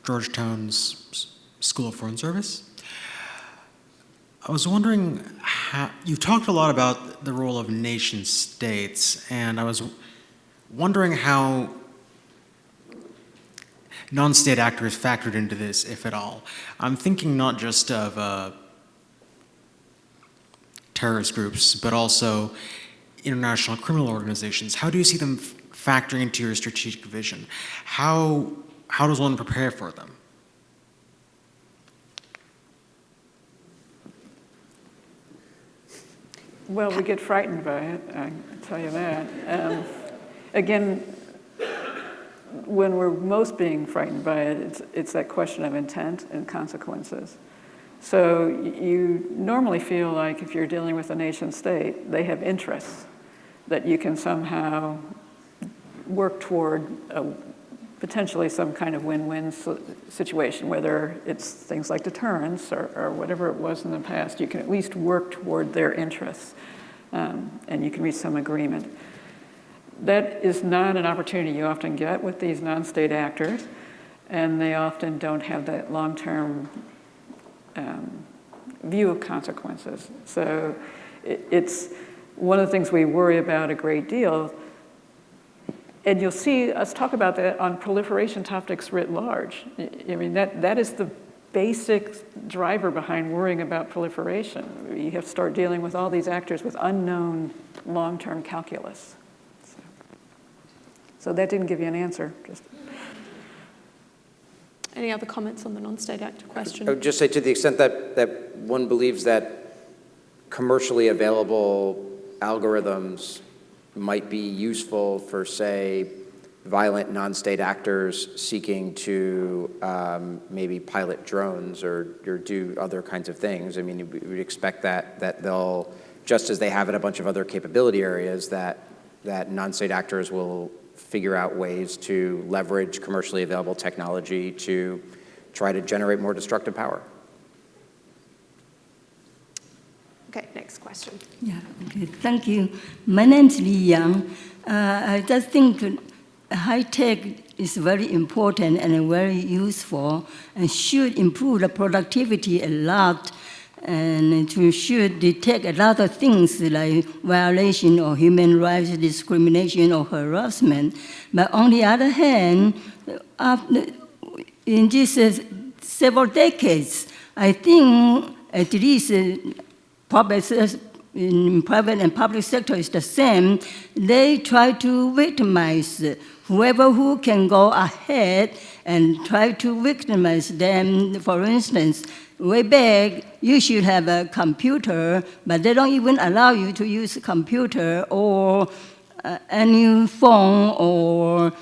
Georgetown's School of Foreign Service. I was wondering you've talked a lot about the role of nation states, and I was wondering how non-state actors factored into this, if at all. I'm thinking not just of terrorist groups, but also international criminal organizations. How do you see them factoring into your strategic vision? How does one prepare for them? Well, we get frightened by it, I can tell you that. Again, when we're most being frightened by it, it's that question of intent and consequences. So you normally feel like if you're dealing with a nation state, they have interests that you can somehow work toward potentially some kind of win-win situation, whether it's things like deterrence or whatever it was in the past. You can at least work toward their interests, and you can reach some agreement. That is not an opportunity you often get with these non-state actors, and they often don't have that long-term view of consequences. So it's one of the things we worry about a great deal. And you'll see us talk about that on proliferation topics writ large. I mean, that is the basic driver behind worrying about proliferation. You have to start dealing with all these actors with unknown long-term calculus. So that didn't give you an answer. Any other comments on the non-state actor question? I would just say to the extent that one believes that commercially available algorithms might be useful for, say, violent non-state actors seeking to maybe pilot drones or do other kinds of things. I mean, we would expect that they'll, just as they have in a bunch of other capability areas, that non-state actors will figure out ways to leverage commercially available technology to try to generate more destructive power. Okay, next question. Yeah, okay, thank you. My name's Li Yang. I just think high tech is very important and very useful and should improve the productivity a lot and should detect a lot of things like violation of human rights, discrimination, or harassment. But on the other hand, in just several decades, I think at least in private and public sector is the same. They try to victimize whoever who can go ahead and try to victimize them. For instance, way back, you should have a computer, but they don't even allow you to use a computer or any phone or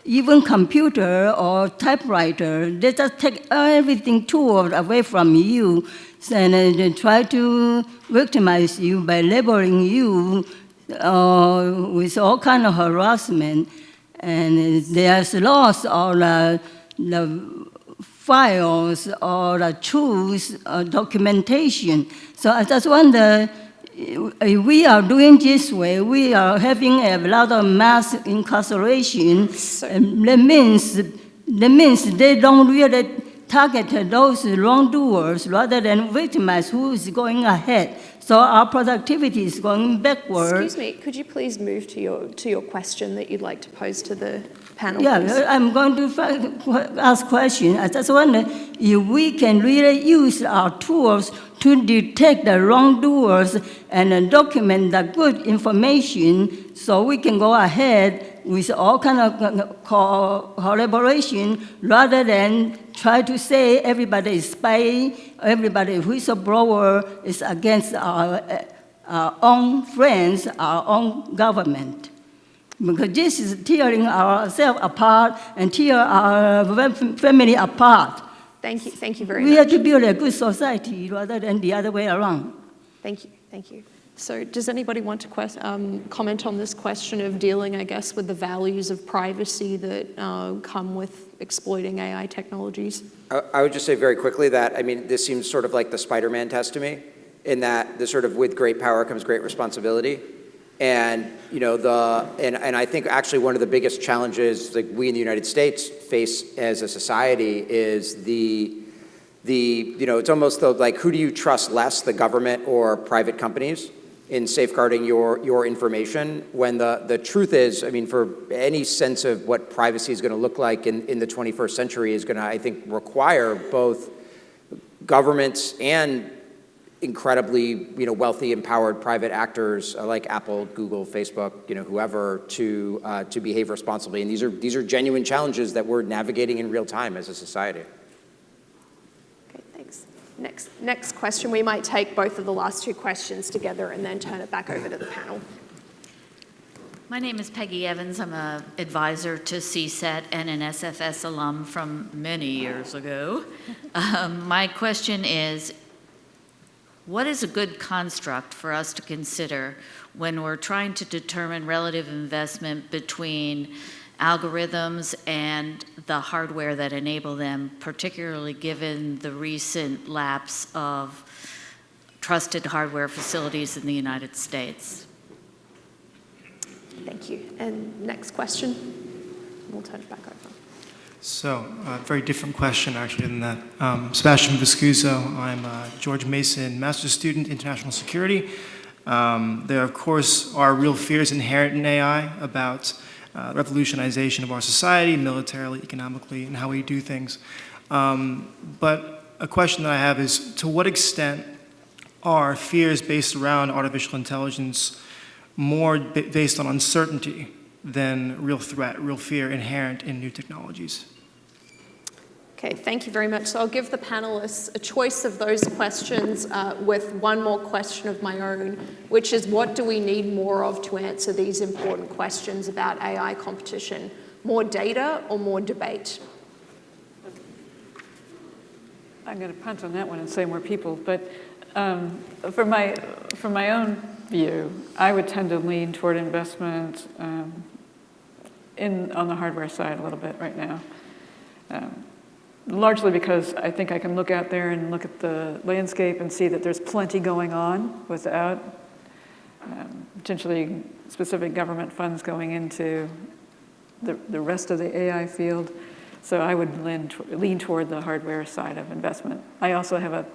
even computer or typewriter. They just take everything tools away from you and they try to victimize you by labeling you with all kind of harassment. And there's loss of the files or the truths or documentation. So I just wonder, if we are doing this way, we are having a lot of mass incarceration. And that means they don't really target those wrongdoers rather than victimize who is going ahead. So our productivity is going backward. Excuse me, could you please move to your question that you'd like to pose to the panel? Yeah, please? I'm going to ask question. I just wonder if we can really use our tools to detect the wrongdoers and document the good information so we can go ahead with all kind of collaboration rather than try to say everybody is spy, everybody whistleblower is against our own friends, our own government. Because this is tearing ourselves apart and tear our family apart. Thank you very much. We have to build a good society rather than the other way around. Thank you. So does anybody want to comment on this question of dealing, I guess, with the values of privacy that come with exploiting AI technologies? I would just say very quickly that, I mean, this seems sort of like the Spider-Man test to me, in that the sort of with great power comes great responsibility. And, you know, and I think actually one of the biggest challenges like we in the United States face as a society is you know, it's almost like who do you trust less, the government or private companies in safeguarding your information, when the truth is, I mean, for any sense of what privacy is going to look like in the 21st century is going to, I think, require both governments and incredibly, you know, wealthy, empowered private actors like Apple, Google, Facebook, you know, whoever, to behave responsibly. And these are genuine challenges that we're navigating in real time as a society. Okay, thanks. Next question. We might take both of the last two questions together and then turn it back over to the panel. My name is Peggy Evans. I'm an advisor to CSET and an SFS alum from many years ago. My question is, what is a good construct for us to consider when we're trying to determine relative investment between algorithms and the hardware that enable them, particularly given the recent lapse of trusted hardware facilities in the United States? Thank you. And next question. We'll turn it back over. So, very different question actually than that. Sebastian Viscuso, I'm a George Mason master's student, international security. There, of course, are real fears inherent in AI about revolutionization of our society, militarily, economically, and how we do things. But a question that I have is, to what extent are fears based around artificial intelligence more based on uncertainty than real threat, real fear inherent in new technologies? Okay, thank you very much. So I'll give the panelists a choice of those questions with one more question of my own, which is what do we need more of to answer these important questions about AI competition More data or more debate? I'm going to punt on that one and say more people, but from my own view, I would tend to lean toward investment on the hardware side a little bit right now. Largely because I think I can look out there and look at the landscape and see that there's plenty going on without potentially specific government funds going into the rest of the AI field. So I would lean toward the hardware side of investment. I also have a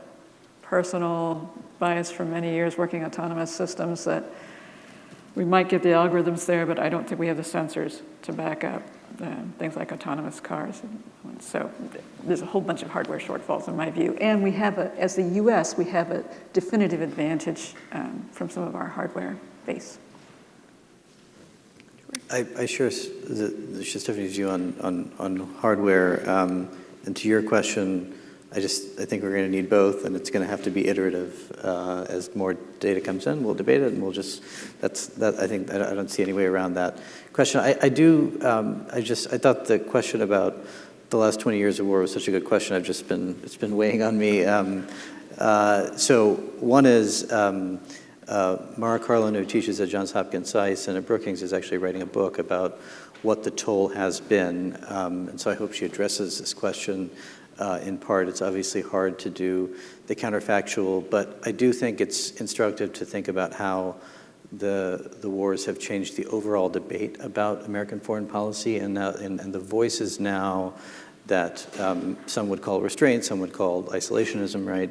personal bias from many years working autonomous systems that we might get the algorithms there, but I don't think we have the sensors to back up things like autonomous cars. So there's a whole bunch of hardware shortfalls in my view. And we have, as the US, we have a definitive advantage from some of our hardware base. I share Stephanie's view on hardware. And to your question, I think we're going to need both, and it's going to have to be iterative. As more data comes in, we'll debate it, and we'll just, I don't see any way around that question. I thought the question about the last 20 years of war was such a good question. It's been weighing on me. So one is, Mara Carlin, who teaches at Johns Hopkins SAIS and at Brookings, is actually writing a book about what the toll has been. And so I hope she addresses this question in part. It's obviously hard to do the counterfactual, but I do think it's instructive to think about how the wars have changed the overall debate about American foreign policy, and the voices now that some would call restraint, some would call isolationism, right,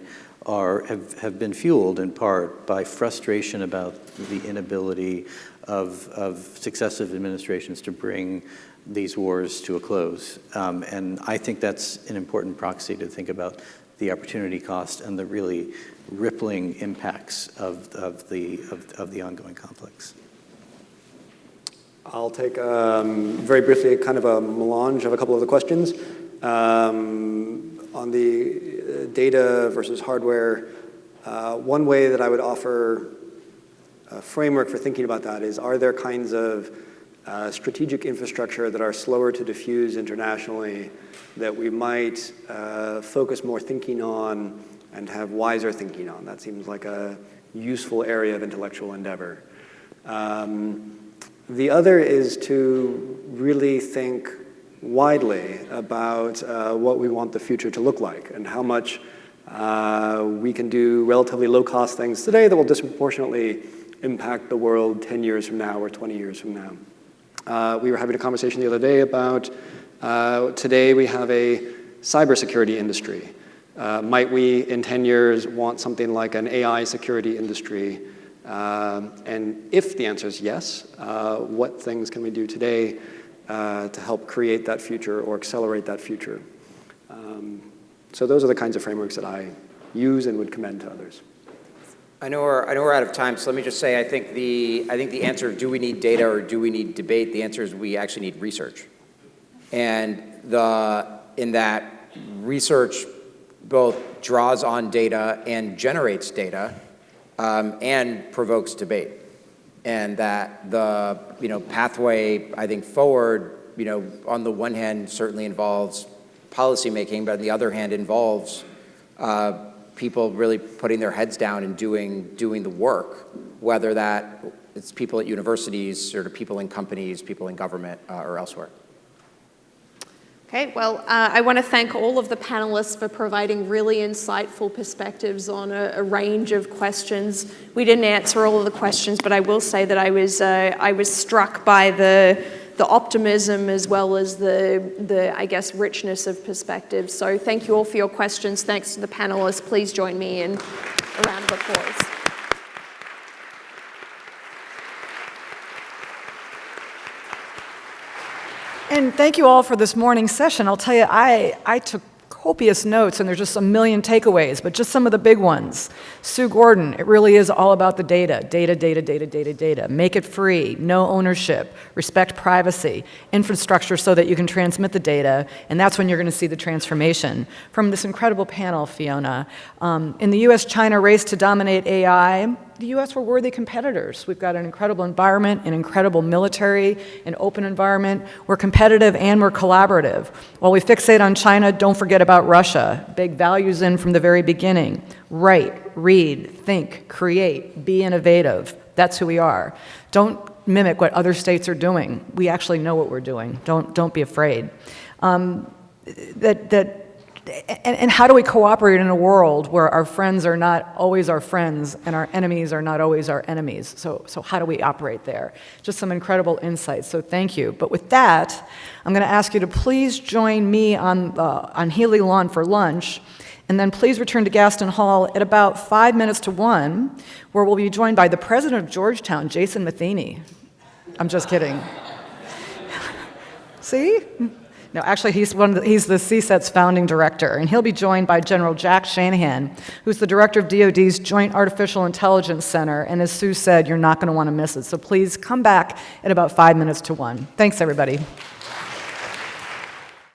have been fueled in part by frustration about the inability of successive administrations to bring these wars to a close. And I think that's an important proxy to think about the opportunity cost and the really rippling impacts of the ongoing conflicts. I'll take very briefly kind of a melange of a couple of the questions. On the data versus hardware, one way that I would offer a framework for thinking about that is, are there kinds of strategic infrastructure that are slower to diffuse internationally that we might focus more thinking on and have wiser thinking on? That seems like a useful area of intellectual endeavor. The other is to really think widely about what we want the future to look like and how much we can do relatively low-cost things today that will disproportionately impact the world 10 years from now or 20 years from now. We were having a conversation the other day about today we have a cybersecurity industry. Might we, in 10 years, want something like an AI security industry? And if the answer is yes, what things can we do today to help create that future or accelerate that future? So those are the kinds of frameworks that I use and would commend to others. I know we're out of time, so let me just say I think the answer, do we need data or do we need debate? The answer is we actually need research, and in that research both draws on data and generates data and provokes debate, and that the pathway I think forward on the one hand certainly involves policymaking, but on the other hand involves people really putting their heads down and doing the work, whether that it's people at universities or people in companies, people in government, or elsewhere. Okay, well, I want to thank all of the panelists for providing really insightful perspectives on a range of questions. We didn't answer all of the questions, but I will say that I was struck by the optimism as well as the I guess, richness of perspective. So thank you all for your questions. Thanks to the panelists. Please join me in a round of applause. And thank you all for this morning's session. I'll tell you, I took copious notes, and there's just a million takeaways, but just some of the big ones. Sue Gordon, it really is all about the data. Data, data, data, data, data. Make it free, no ownership, respect privacy, infrastructure so that you can transmit the data, and that's when you're going to see the transformation. From this incredible panel, Fiona, in the US-China race to dominate AI, the US, we're worthy competitors. We've got an incredible environment, an incredible military, an open environment. We're competitive and we're collaborative. While we fixate on China, don't forget about Russia. Big values in from the very beginning. Write, read, think, create, be innovative. That's who we are. Don't mimic what other states are doing. We actually know what we're doing. Don't be afraid. And how do we cooperate in a world where our friends are not always our friends and our enemies are not always our enemies? So how do we operate there? Just some incredible insights, so thank you. But with that, I'm going to ask you to please join me on Healy Lawn for lunch, and then please return to Gaston Hall at about 5 minutes to 1, where we'll be joined by the president of Georgetown, Jason Matheny. I'm just kidding. See? No, actually, he's the CSET's founding director, and he'll be joined by General Jack Shanahan, who's the director of DoD's Joint Artificial Intelligence Center, and as Sue said, you're not going to want to miss it. So please come back at about 5 minutes to 1. Thanks, everybody.